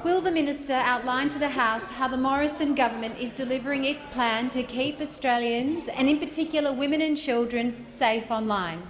Will the minister outline to the House how the Morrison government is delivering its plan to keep Australians, and in particular women and children, safe online?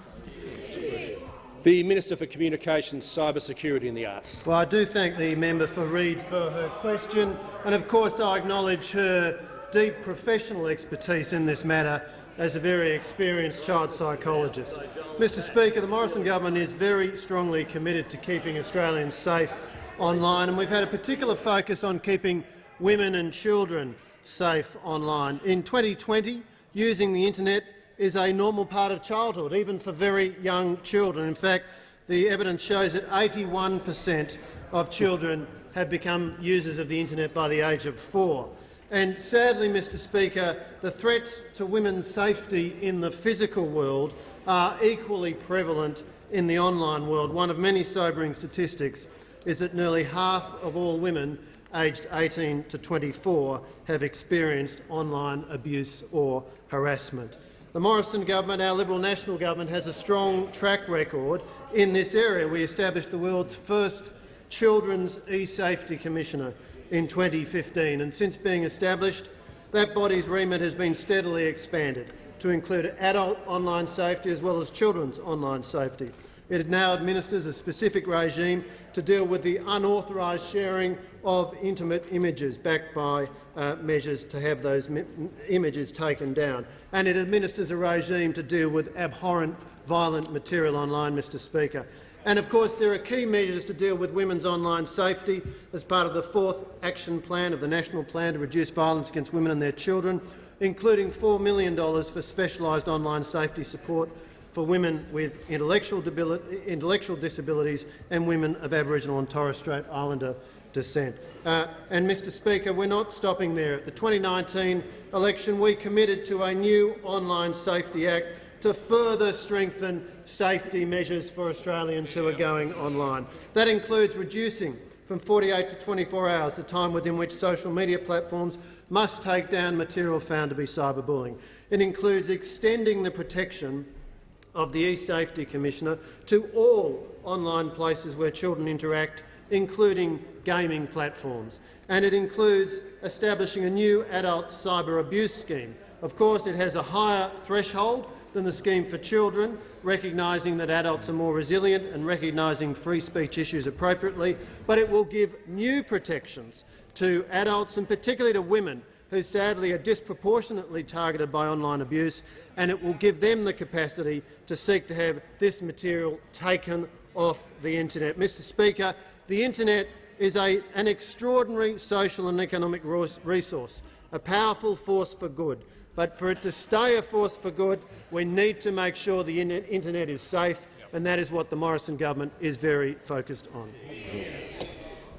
The Minister for Communications, Cyber Security and the Arts. Well, I do thank the member for Reid for her question, and of course I acknowledge her deep professional expertise in this matter as a very experienced child psychologist. Mr Speaker, the Morrison government is very strongly committed to keeping Australians safe online, and we've had a particular focus on keeping women and children safe online. In 2020, using the internet is a normal part of childhood, even for very young children. In fact, the evidence shows that 81% of children have become users of the internet by the age of 4. And sadly, Mr Speaker, the threats to women's safety in the physical world are equally prevalent in the online world. One of many sobering statistics is that nearly half of all women aged 18 to 24 have experienced online abuse or harassment. The Morrison government, our Liberal National government, has a strong track record in this area. We established the world's first Children's E-Safety Commissioner in 2015, and since being established, that body's remit has been steadily expanded to include adult online safety as well as children's online safety. It now administers a specific regime to deal with the unauthorised sharing of intimate images, backed by measures to have those images taken down. And it administers a regime to deal with abhorrent, violent material online, Mr Speaker. And of course there are key measures to deal with women's online safety as part of the 4th Action Plan of the National Plan to Reduce Violence Against Women and Their Children, including $4 million for specialised online safety support for women with intellectual disabilities and women of Aboriginal and Torres Strait Islander descent. And, Mr Speaker, we're not stopping there. At the 2019 election, we committed to a new Online Safety Act to further strengthen safety measures for Australians who are going online. That includes reducing from 48 to 24 hours the time within which social media platforms must take down material found to be cyberbullying. It includes extending the protection of the E-Safety Commissioner to all online places where children interact, including gaming platforms. And it includes establishing a new adult cyber abuse scheme. Of course, it has a higher threshold than the scheme for children, recognising that adults are more resilient and recognising free speech issues appropriately, but it will give new protections to adults and particularly to women who sadly are disproportionately targeted by online abuse, and it will give them the capacity to seek to have this material taken off the internet. Mr Speaker, the internet is an extraordinary social and economic resource, a powerful force for good. But for it to stay a force for good, we need to make sure the internet is safe, and that is what the Morrison government is very focused on.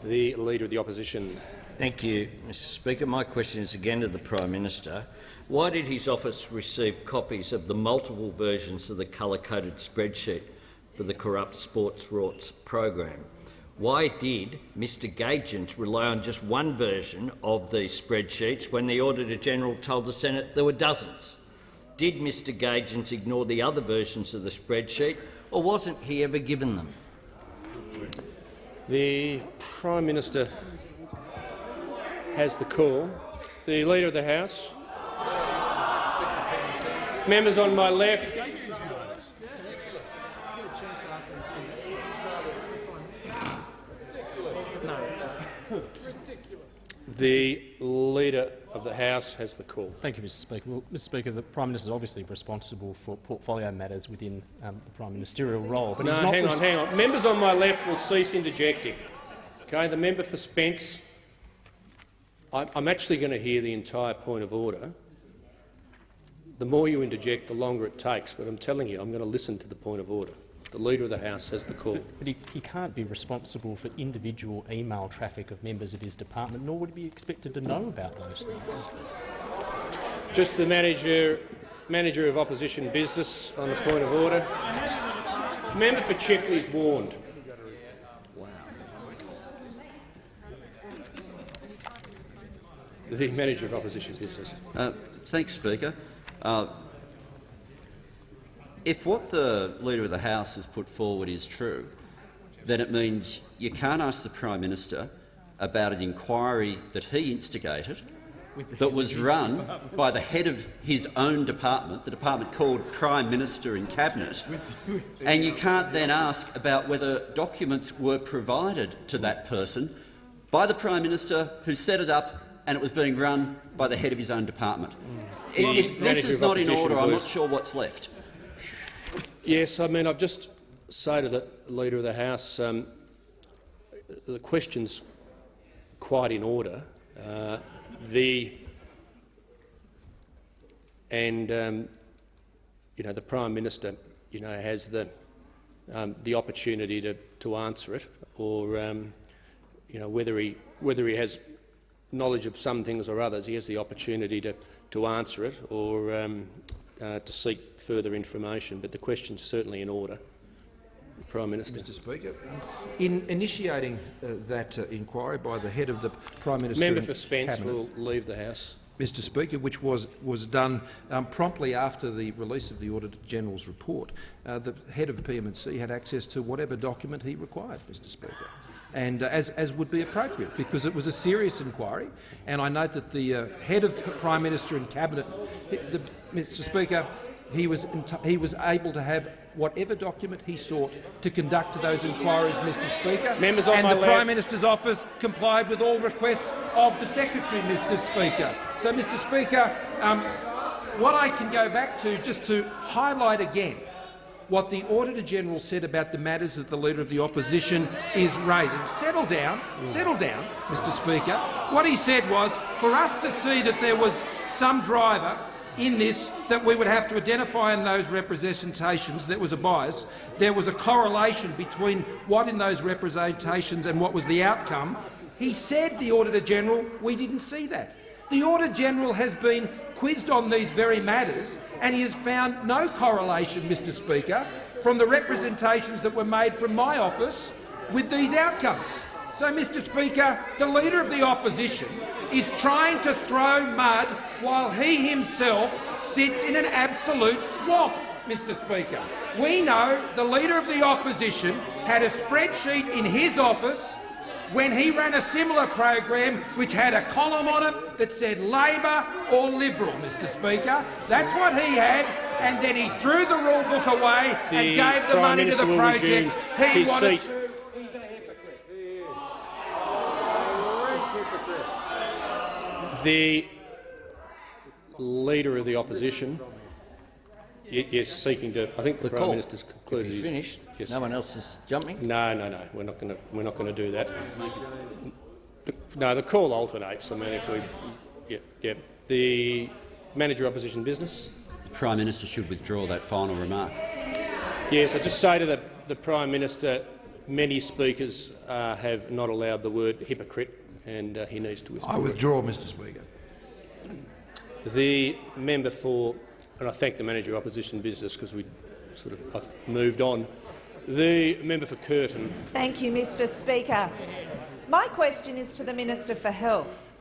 The Leader of the Opposition. Thank you, Mr Speaker. My question is again to the Prime Minister. Why did his office receive copies of the multiple versions of the colour-coded spreadsheet for the Corrupt Sports Rorts program? Why did Mr Gagent rely on just one version of these spreadsheets when the Auditor-General told the Senate there were dozens? Did Mr Gagent ignore the other versions of the spreadsheet, or wasn't he ever given them? The Prime Minister has the call. The Leader of the House. Members on my left. The Leader of the House has the call. Thank you, Mr Speaker. Well, Mr Speaker, the Prime Minister is obviously responsible for portfolio matters within the Prime Ministerial role. But No, he's not hang on. Members on my left will cease interjecting. Okay, the member for Spence. I'm actually going to hear the entire point of order. The more you interject, the longer it takes. But I'm telling you, I'm going to listen to the point of order. The Leader of the House has the call. But he can't be responsible for individual email traffic of members of his department, nor would he be expected to know about those things. Just the manager of opposition business on the point of order. Member for Chifley's warned. The manager of opposition business. Thanks, Speaker. If what the Leader of the House has put forward is true, then it means you can't ask the Prime Minister about an inquiry that he instigated that was run by the head of his own department, the department called Prime Minister in Cabinet, and you can't then ask about whether documents were provided to that person by the Prime Minister who set it up and it was being run by the head of his own department. If this is not in order, I'm not sure what's left. Yes, I mean, I've just say to the Leader of the House, the question's quite in order. The Prime Minister, has the opportunity to answer it, or whether he has knowledge of some things or others, he has the opportunity to answer it or to seek further information. But the question's certainly in order. Prime Minister. Mr. Speaker, in initiating that inquiry by the head of the Prime Minister, Member for Spence will leave the House. Mr. Speaker, which was done promptly after the release of the Auditor General's report, the head of PM&C had access to whatever document he required, Mr. Speaker, and as would be appropriate, because it was a serious inquiry. And I note that the head of Prime Minister and Cabinet, Mr. Speaker, he was able to have whatever document he sought to conduct those inquiries, Mr. Speaker. Members on and my the left. Prime Minister's office complied with all requests of the Secretary, Mr. Speaker. So, Mr. Speaker, what I can go back to, just to highlight again what the Auditor-General said about the matters that the Leader of the Opposition is raising. Settle down, Mr. Speaker. What he said was, for us to see that there was some driver in this that we would have to identify in those representations there was a bias, there was a correlation between what in those representations and what was the outcome. He said, the Auditor-General, we didn't see that. The Auditor-General has been quizzed on these very matters and he has found no correlation, Mr. Speaker, from the representations that were made from my office with these outcomes. So, Mr. Speaker, the Leader of the Opposition is trying to throw mud while he himself sits in an absolute swamp, Mr. Speaker. We know the Leader of the Opposition had a spreadsheet in his office when he ran a similar program which had a column on it that said Labor or Liberal, Mr. Speaker. That's what he had, and then he threw the rule book away and gave the money to the projects he wanted to. The Leader of the Opposition is seeking to. I think the Prime Minister's concluded. He's finished. Yes. No one else is jumping. No. We're not going to do that. The call alternates. I mean, if we, the Manager Opposition Business. The Prime Minister should withdraw that final remark. Yes, I just say to the Prime Minister, many speakers have not allowed the word hypocrite, and he needs to withdraw. I withdraw, Mr. Speaker. The member for, and I thank the Manager of Opposition Business because we sort of moved on. The member for Curtin. Thank you, Mr. Speaker. My question is to the Minister for Health.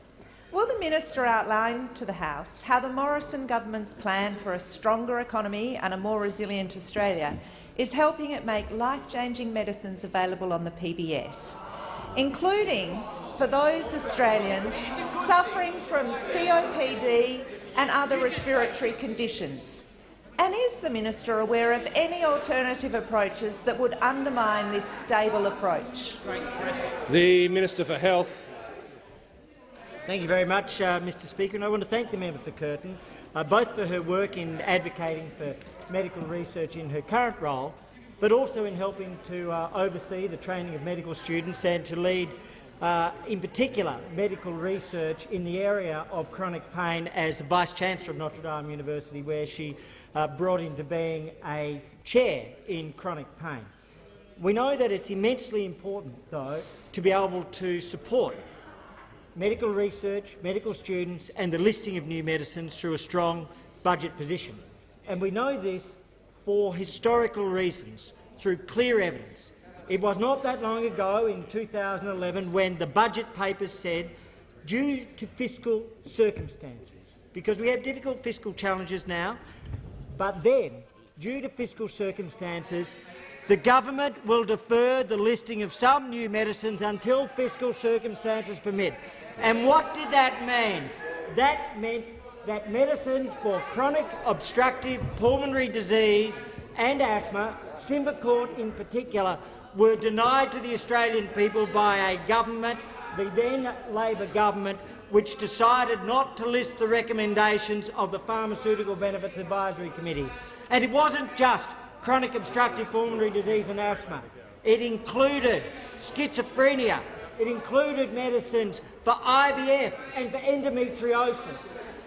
Will the minister outline to the House how the Morrison government's plan for a stronger economy and a more resilient Australia is helping it make life-changing medicines available on the PBS, including for those Australians suffering from COPD and other respiratory conditions? And is the minister aware of any alternative approaches that would undermine this stable approach? The Minister for Health. Thank you very much, Mr. Speaker, and I want to thank the member for Curtin, both for her work in advocating for medical research in her current role, but also in helping to oversee the training of medical students and to lead, in particular, medical research in the area of chronic pain as Vice-Chancellor of Notre Dame University, where she brought into being a chair in chronic pain. We know that it's immensely important, though, to be able to support medical research, medical students and the listing of new medicines through a strong budget position. And we know this for historical reasons, through clear evidence. It was not that long ago, in 2011, when the budget papers said, due to fiscal circumstances, because we have difficult fiscal challenges now, but then, due to fiscal circumstances, the government will defer the listing of some new medicines until fiscal circumstances permit. And what did that mean? that meant that medicines for chronic obstructive pulmonary disease and asthma, Symbicort in particular, were denied to the Australian people by a government, the then Labor government, which decided not to list the recommendations of the Pharmaceutical Benefits Advisory Committee. And it wasn't just chronic obstructive pulmonary disease and asthma. It included schizophrenia. It included medicines for IVF and for endometriosis.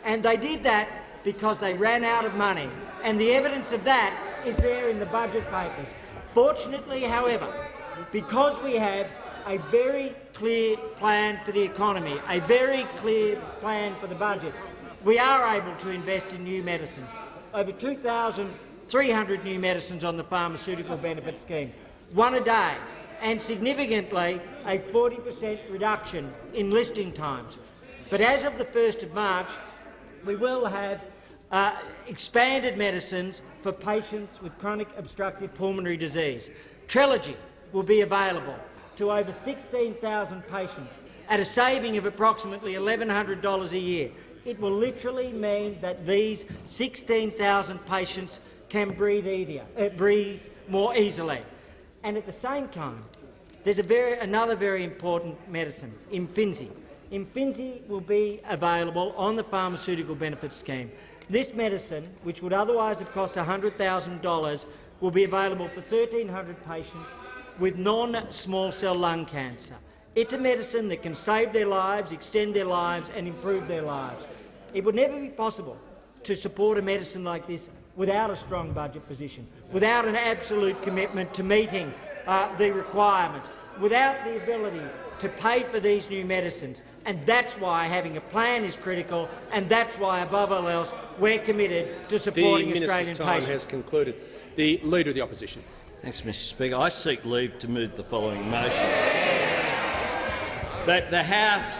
And they did that because they ran out of money. And the evidence of that is there in the budget papers. Fortunately, however, because we have a very clear plan for the economy, a very clear plan for the budget, we are able to invest in new medicines. Over 2,300 new medicines on the Pharmaceutical Benefit Scheme, one a day, and significantly a 40% reduction in listing times. But as of the 1st of March, we will have expanded medicines for patients with chronic obstructive pulmonary disease. Trelegy will be available to over 16,000 patients at a saving of approximately $1,100 a year. It will literally mean that these 16,000 patients can breathe more easily. And at the same time, there's another very important medicine, Imfinzi. Imfinzi will be available on the Pharmaceutical Benefits Scheme. This medicine, which would otherwise have cost $100,000, will be available for 1,300 patients with non-small cell lung cancer. It's a medicine that can save their lives, extend their lives and improve their lives. It would never be possible to support a medicine like this without a strong budget position, without an absolute commitment to meeting the requirements, without the ability to pay for these new medicines. And that's why having a plan is critical, and that's why, above all else, we're committed to supporting Australian patients. The minister's time has concluded. The Leader of the Opposition. Thanks, Mr Speaker. I seek leave to move the following motion. That the House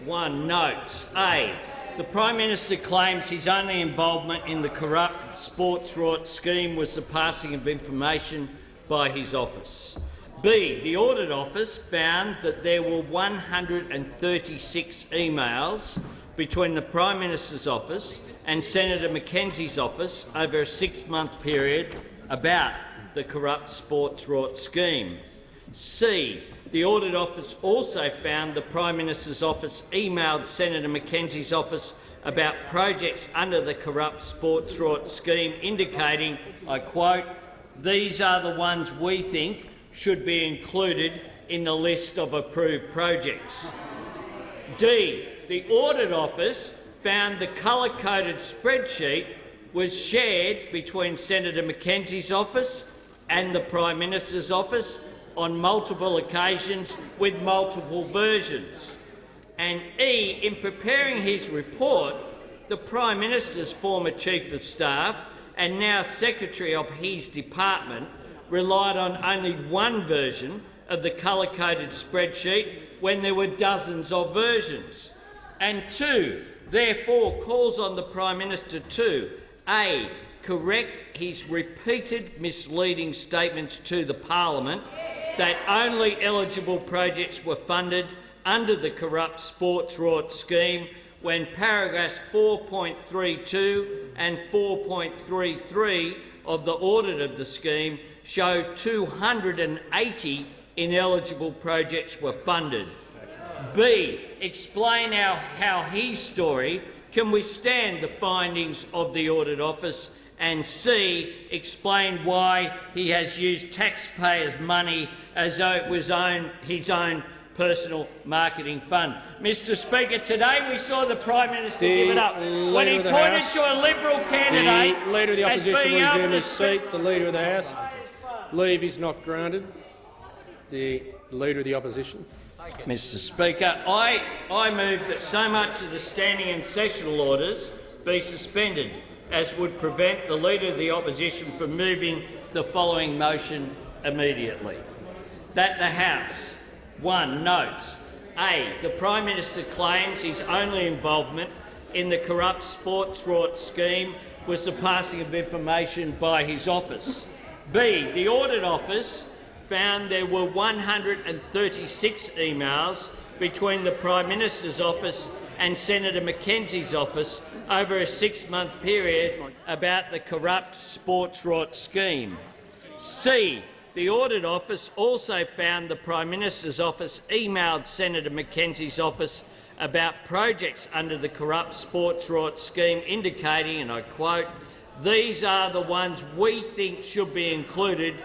1 notes A. The Prime Minister claims his only involvement in the corrupt sports rort scheme was the passing of information by his office. B. The Audit Office found that there were 136 emails between the Prime Minister's office and Senator Mackenzie's office over a 6-month period about the corrupt sports rort scheme. C. The Audit Office also found the Prime Minister's office emailed Senator Mackenzie's office about projects under the corrupt sports rort scheme, indicating, I quote, "These are the ones we think should be included in the list of approved projects." D. The Audit Office found the colour-coded spreadsheet was shared between Senator Mackenzie's office and the Prime Minister's office on multiple occasions with multiple versions. And E. In preparing his report, the Prime Minister's former Chief of Staff and now Secretary of his department relied on only one version of the colour-coded spreadsheet when there were dozens of versions. And 2. Therefore calls on the Prime Minister to A. Correct his repeated misleading statements to the Parliament that only eligible projects were funded under the corrupt sports rort scheme when paragraphs 4.32 and 4.33 of the audit of the scheme show 280 ineligible projects were funded. B. Explain how his story can withstand the findings of the Audit Office. And C. Explain why he has used taxpayers' money as though it was his own personal marketing fund. Mr Speaker, today we saw the Prime Minister give it up when he pointed to a Liberal candidate. The Leader of the Opposition will resume his speak. seat. The Leader of the House. Leave is not granted. The Leader of the Opposition. Mr Speaker, I move that so much of the standing and sessional orders be suspended as would prevent the Leader of the Opposition from moving the following motion immediately. That the House 1 notes A. The Prime Minister claims his only involvement in the corrupt sports rort scheme was the passing of information by his office. B. The Audit Office found there were 136 emails between the Prime Minister's office and Senator Mackenzie's office over a 6-month period about the corrupt sports rot scheme. C. The Audit Office also found the Prime Minister's office emailed Senator Mackenzie's office about projects under the corrupt sports rot scheme, indicating, and I quote, "These are the ones we think should be included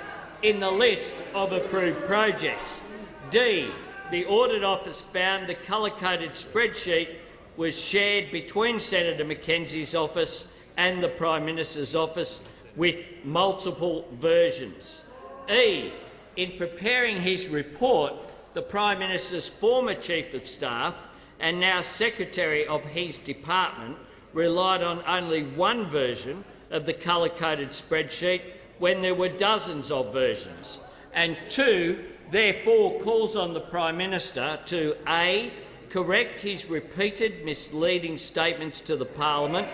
in the list of approved projects." D. The Audit Office found the colour-coded spreadsheet was shared between Senator Mackenzie's office and the Prime Minister's office with multiple versions. E. In preparing his report, the Prime Minister's former Chief of Staff and now Secretary of his department relied on only one version of the colour-coded spreadsheet when there were dozens of versions. And 2. Therefore calls on the Prime Minister to A. correct his repeated misleading statements to the Parliament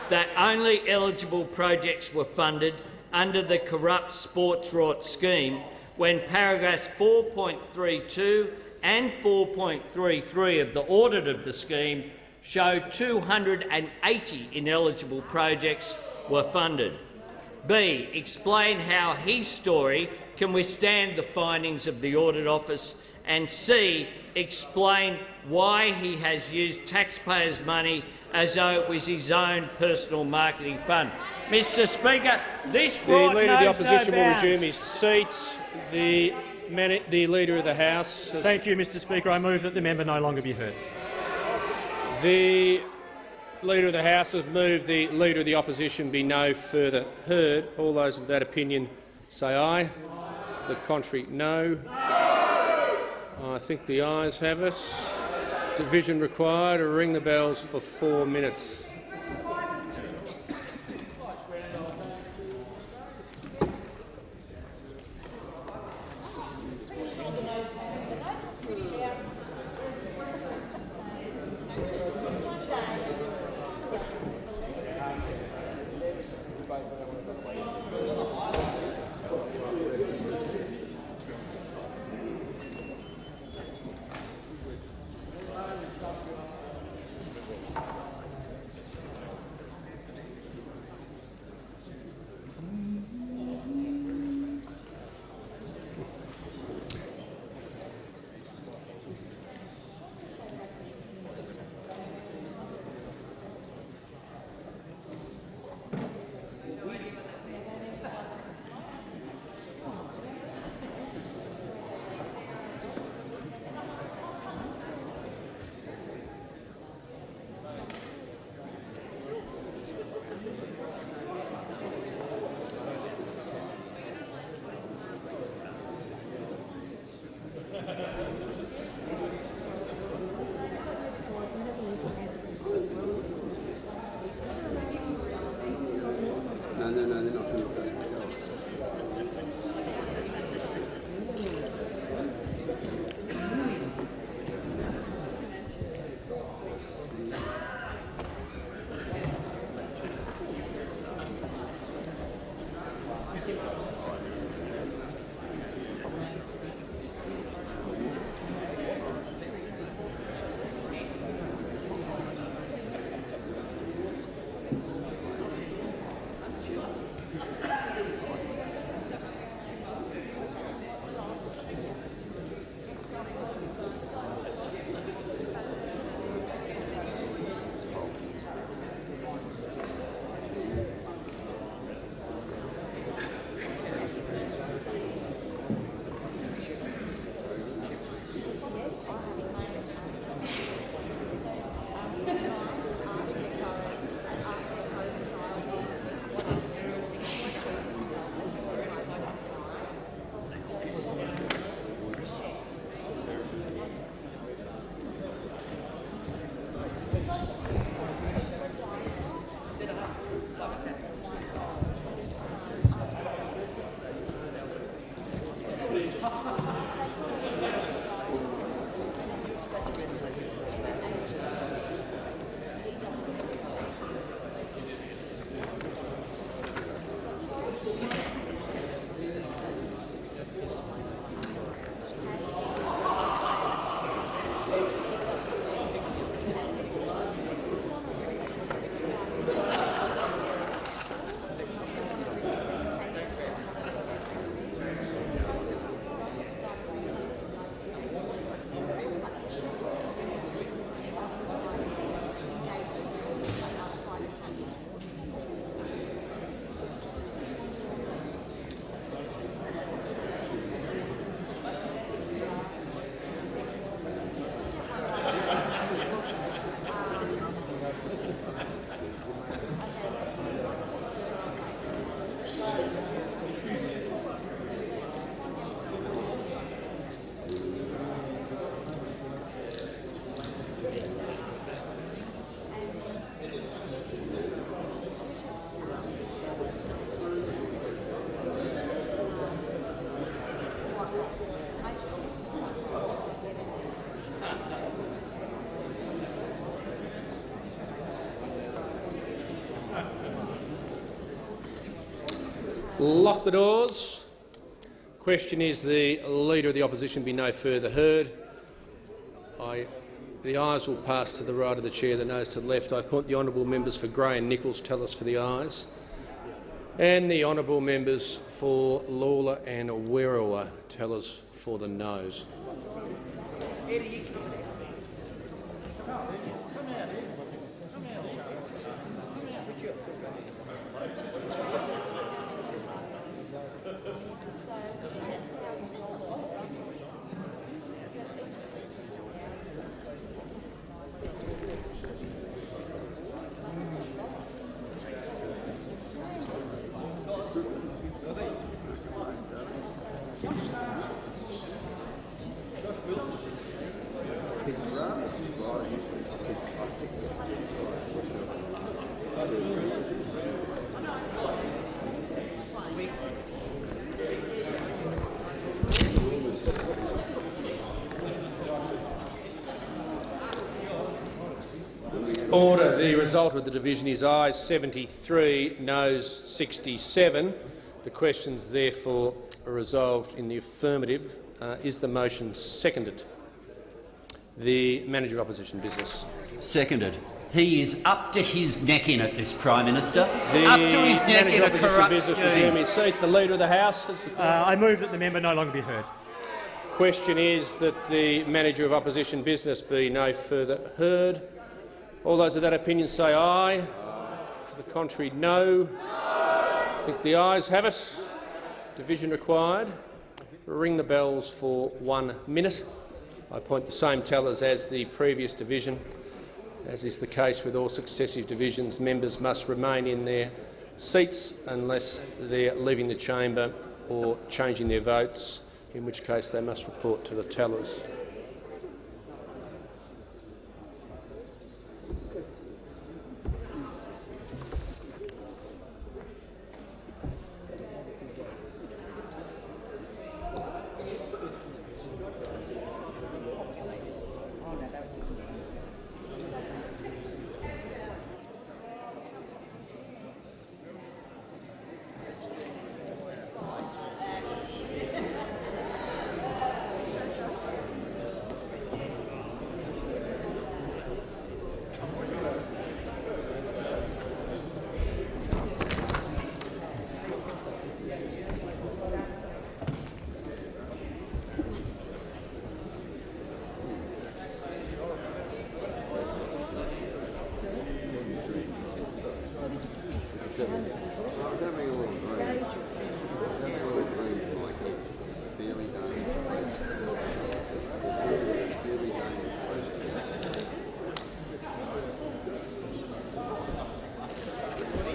that only eligible projects were funded under the corrupt sports rot scheme, when paragraphs 4.32 and 4.33 of the audit of the scheme show 280 ineligible projects were funded. B. Explain how his story can withstand the findings of the Audit Office. And C. Explain why he has used taxpayers' money as though it was his own personal marketing fund. Mr Speaker, this rot The Leader of the knows Opposition no will bounds. resume his seat. The Leader of the House. Thank you, Mr Speaker. I move that the member no longer be heard. The Leader of the House has moved the Leader of the Opposition be no further heard. All those of that opinion say aye. To the contrary, no. I think the ayes have it. Division required. Ring the bells for 4 minutes. Lock the doors. Question is the Leader of the Opposition be no further heard. The ayes will pass to the right of the chair, the noes to the left. I appoint the honourable members for Grey and Nichols tell us for the ayes, and the honourable members for Lawler and Werriwa tell us for the noes. Order. The result of the division is ayes 73, noes 67. The questions therefore are resolved in the affirmative. Is the motion seconded? The Manager of Opposition Business. Seconded. He is up to his neck in it, this Prime Minister. The up to his neck Manager in a of Opposition corrupt Business scheme. resume his seat. The Leader of the House. I move that the member no longer be heard. Question is that the Manager of Opposition Business be no further heard. All those of that opinion say aye. To the contrary, no. I think the ayes have it. Division required. Ring the bells for 1 minute. I appoint the same tellers as the previous division. As is the case with all successive divisions, members must remain in their seats unless they're leaving the chamber or changing their votes, in which case they must report to the tellers.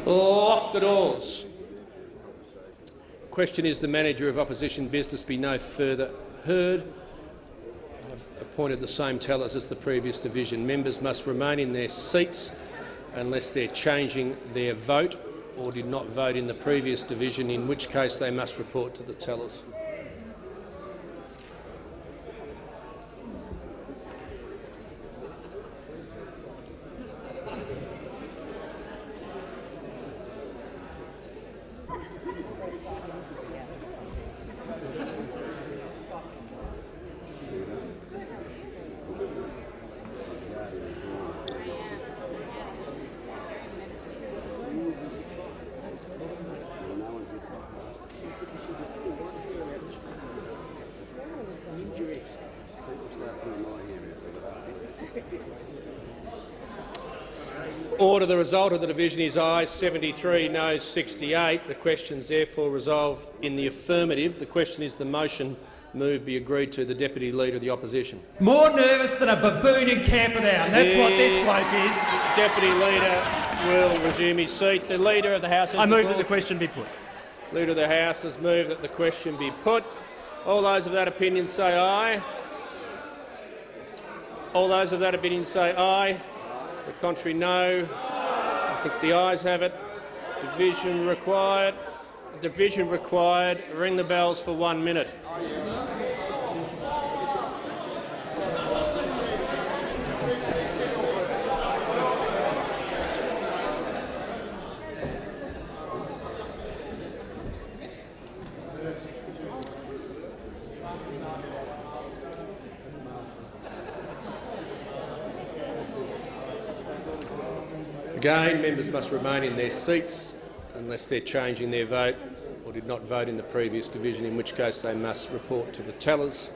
Lock the doors. Question is the Manager of Opposition Business be no further heard. I've appointed the same tellers as the previous division. Members must remain in their seats unless they're changing their vote or did not vote in the previous division, in which case they must report to the tellers. Order. The result of the division is ayes 73, noes 68. The question is therefore resolved in the affirmative. The question is the motion move be agreed to. The Deputy Leader of the Opposition. More nervous than a baboon in Camperdown. That's what this bloke is. Deputy Leader will resume his seat. The Leader of the House. I move that the question be put. Leader of the House has moved that the question be put. All those of that opinion say aye. All those of that opinion say aye. The contrary, no. I think the ayes have it. Division required. Division required. Ring the bells for 1 minute. Again, members must remain in their seats unless they're changing their vote or did not vote in the previous division, in which case they must report to the tellers.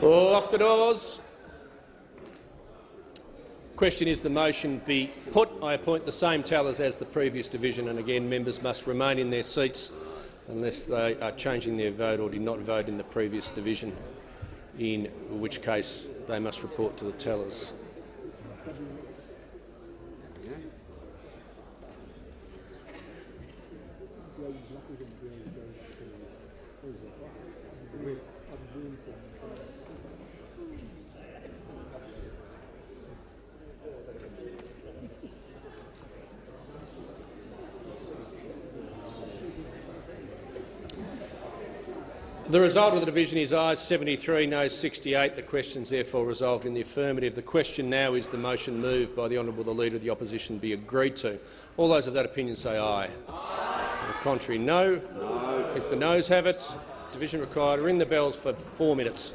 Lock the doors. Question is the motion be put. I appoint the same tellers as the previous division, and again members must remain in their seats unless they are changing their vote or did not vote in the previous division, in which case they must report to the tellers. The result of the division is ayes 73, noes 68. The question is therefore resolved in the affirmative. The question now is the motion moved by the Honourable the Leader of the Opposition be agreed to. All those of that opinion say aye. Aye. To the contrary, no. I think the noes have it. Division required. Ring the bells for 4 minutes.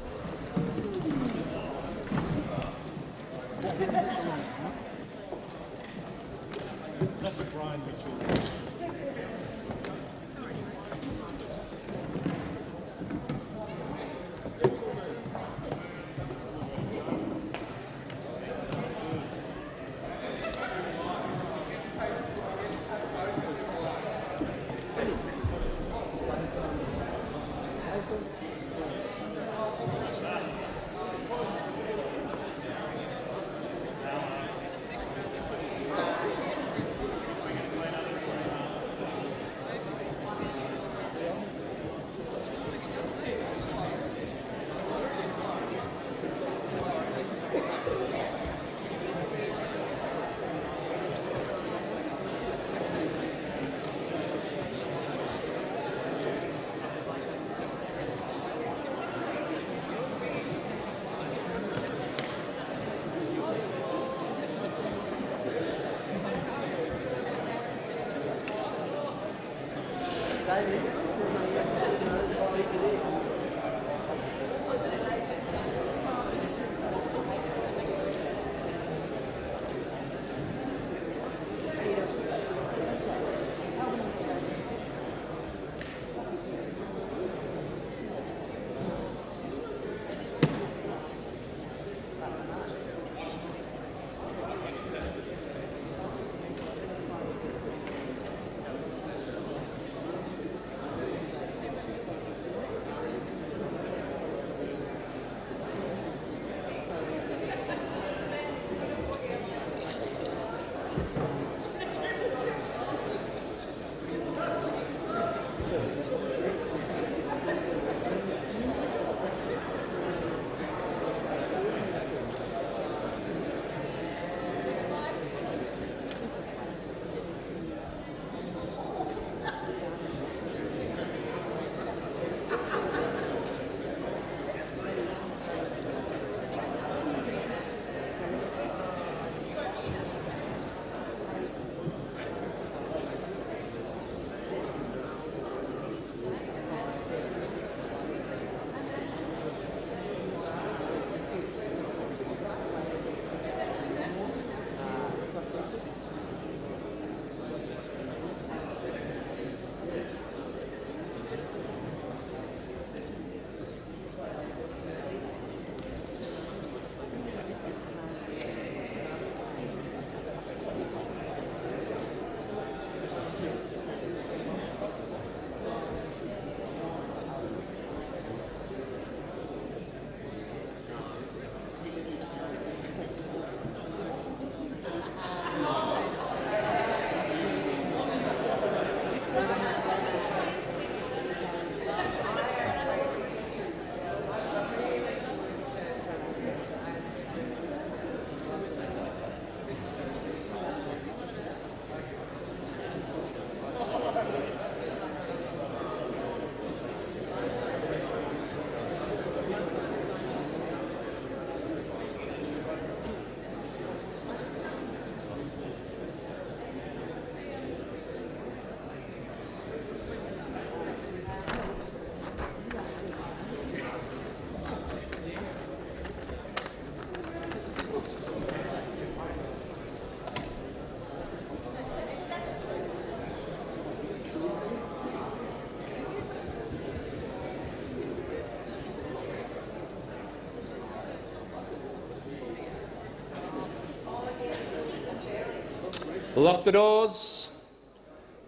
Lock the doors.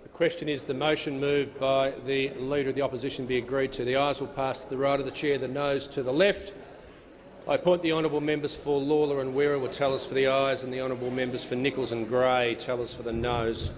The question is the motion moved by the Leader of the Opposition be agreed to. The ayes will pass to the right of the chair, the noes to the left. I appoint the honourable members for Lawler and Wera will tell us for the ayes, and the honourable members for Nichols and Gray tell us for the noes.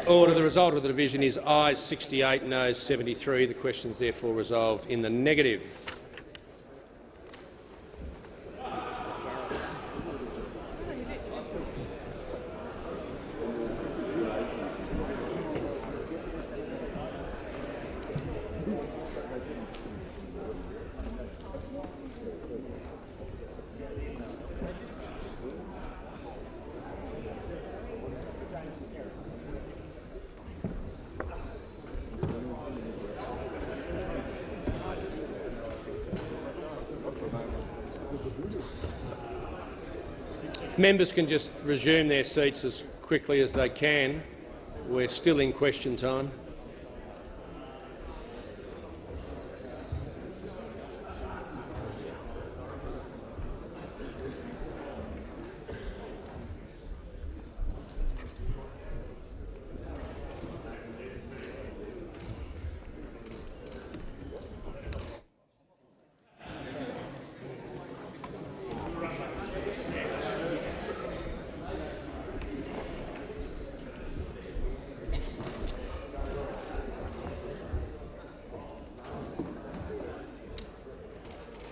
Order. The result of the division is ayes 68, noes 73. The question is therefore resolved in the negative. Members can just resume their seats as quickly as they can. We're still in question time.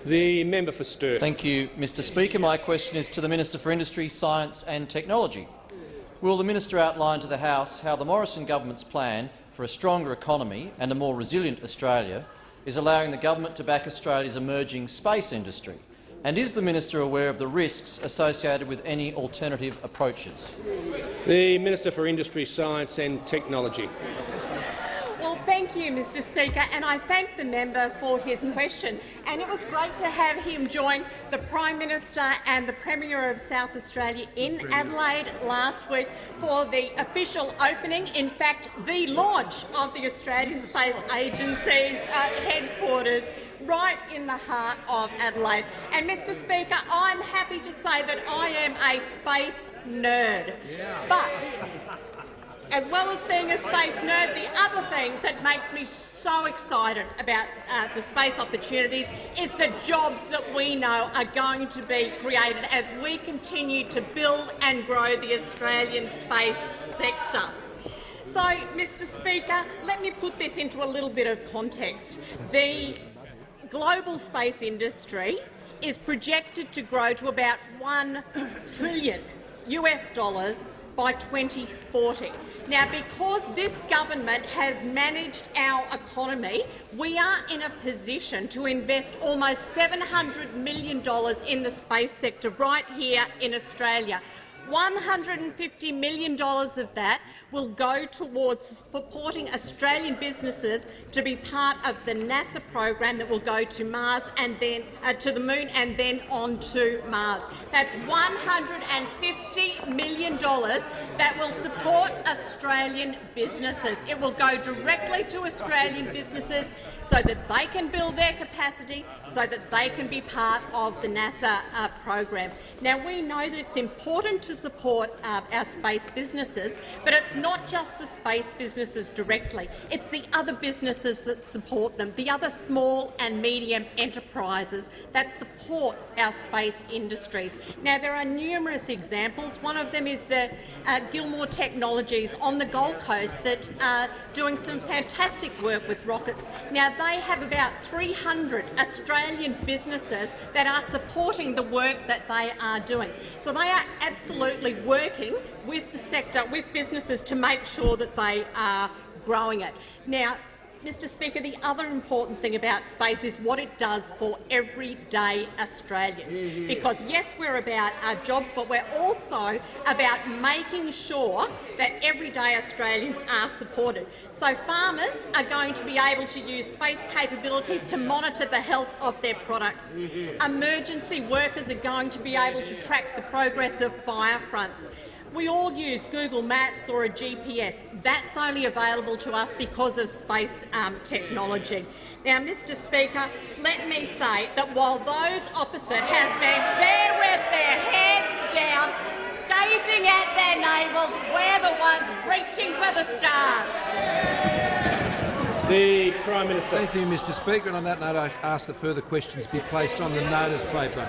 The member for Sturt. Thank you, Mr Speaker. My question is to the Minister for Industry, Science and Technology. Will the minister outline to the House how the Morrison government's plan for a stronger economy and a more resilient Australia is allowing the government to back Australia's emerging space industry? And is the minister aware of the risks associated with any alternative approaches? The Minister for Industry, Science and Technology. Well, thank you, Mr Speaker, and I thank the member for his question. And it was great to have him join the Prime Minister and the Premier of South Australia in Adelaide last week for the official opening, in fact, the launch of the Australian Space Agency's headquarters right in the heart of Adelaide. And, Mr Speaker, I'm happy to say that I am a space nerd. But as well as being a space nerd, the other thing that makes me so excited about the space opportunities is the jobs that we know are going to be created as we continue to build and grow the Australian space sector. So, Mr Speaker, let me put this into a little bit of context. The global space industry is projected to grow to about $1 trillion by 2040. Now, because this government has managed our economy, we are in a position to invest almost $700 million in the space sector right here in Australia. $150 million of that will go towards supporting Australian businesses to be part of the NASA program that will go to Mars and then to the Moon and then on to Mars. That's $150 million that will support Australian businesses. It will go directly to Australian businesses so that they can build their capacity, so that they can be part of the NASA program. Now, we know that it's important to support our space businesses, but it's not just the space businesses directly. It's the other businesses that support them, the other small and medium enterprises that support our space industries. Now, there are numerous examples. One of them is the Gilmore Technologies on the Gold Coast that are doing some fantastic work with rockets. Now, they have about 300 Australian businesses that are supporting the work that they are doing. So they are absolutely working with the sector, with businesses, to make sure that they are growing it. Now, Mr Speaker, the other important thing about space is what it does for everyday Australians. Because yes, we're about our jobs, but we're also about making sure that everyday Australians are supported. So farmers are going to be able to use space capabilities to monitor the health of their products. Emergency workers are going to be able to track the progress of fire fronts. We all use Google Maps or a GPS. That's only available to us because of space technology. Now, Mr Speaker, let me say that while those opposite have been there with their heads down, gazing at their navels, we're the ones reaching for the stars. The Prime Minister. Thank you, Mr Speaker. And on that note, I ask that further questions be placed on the notice paper.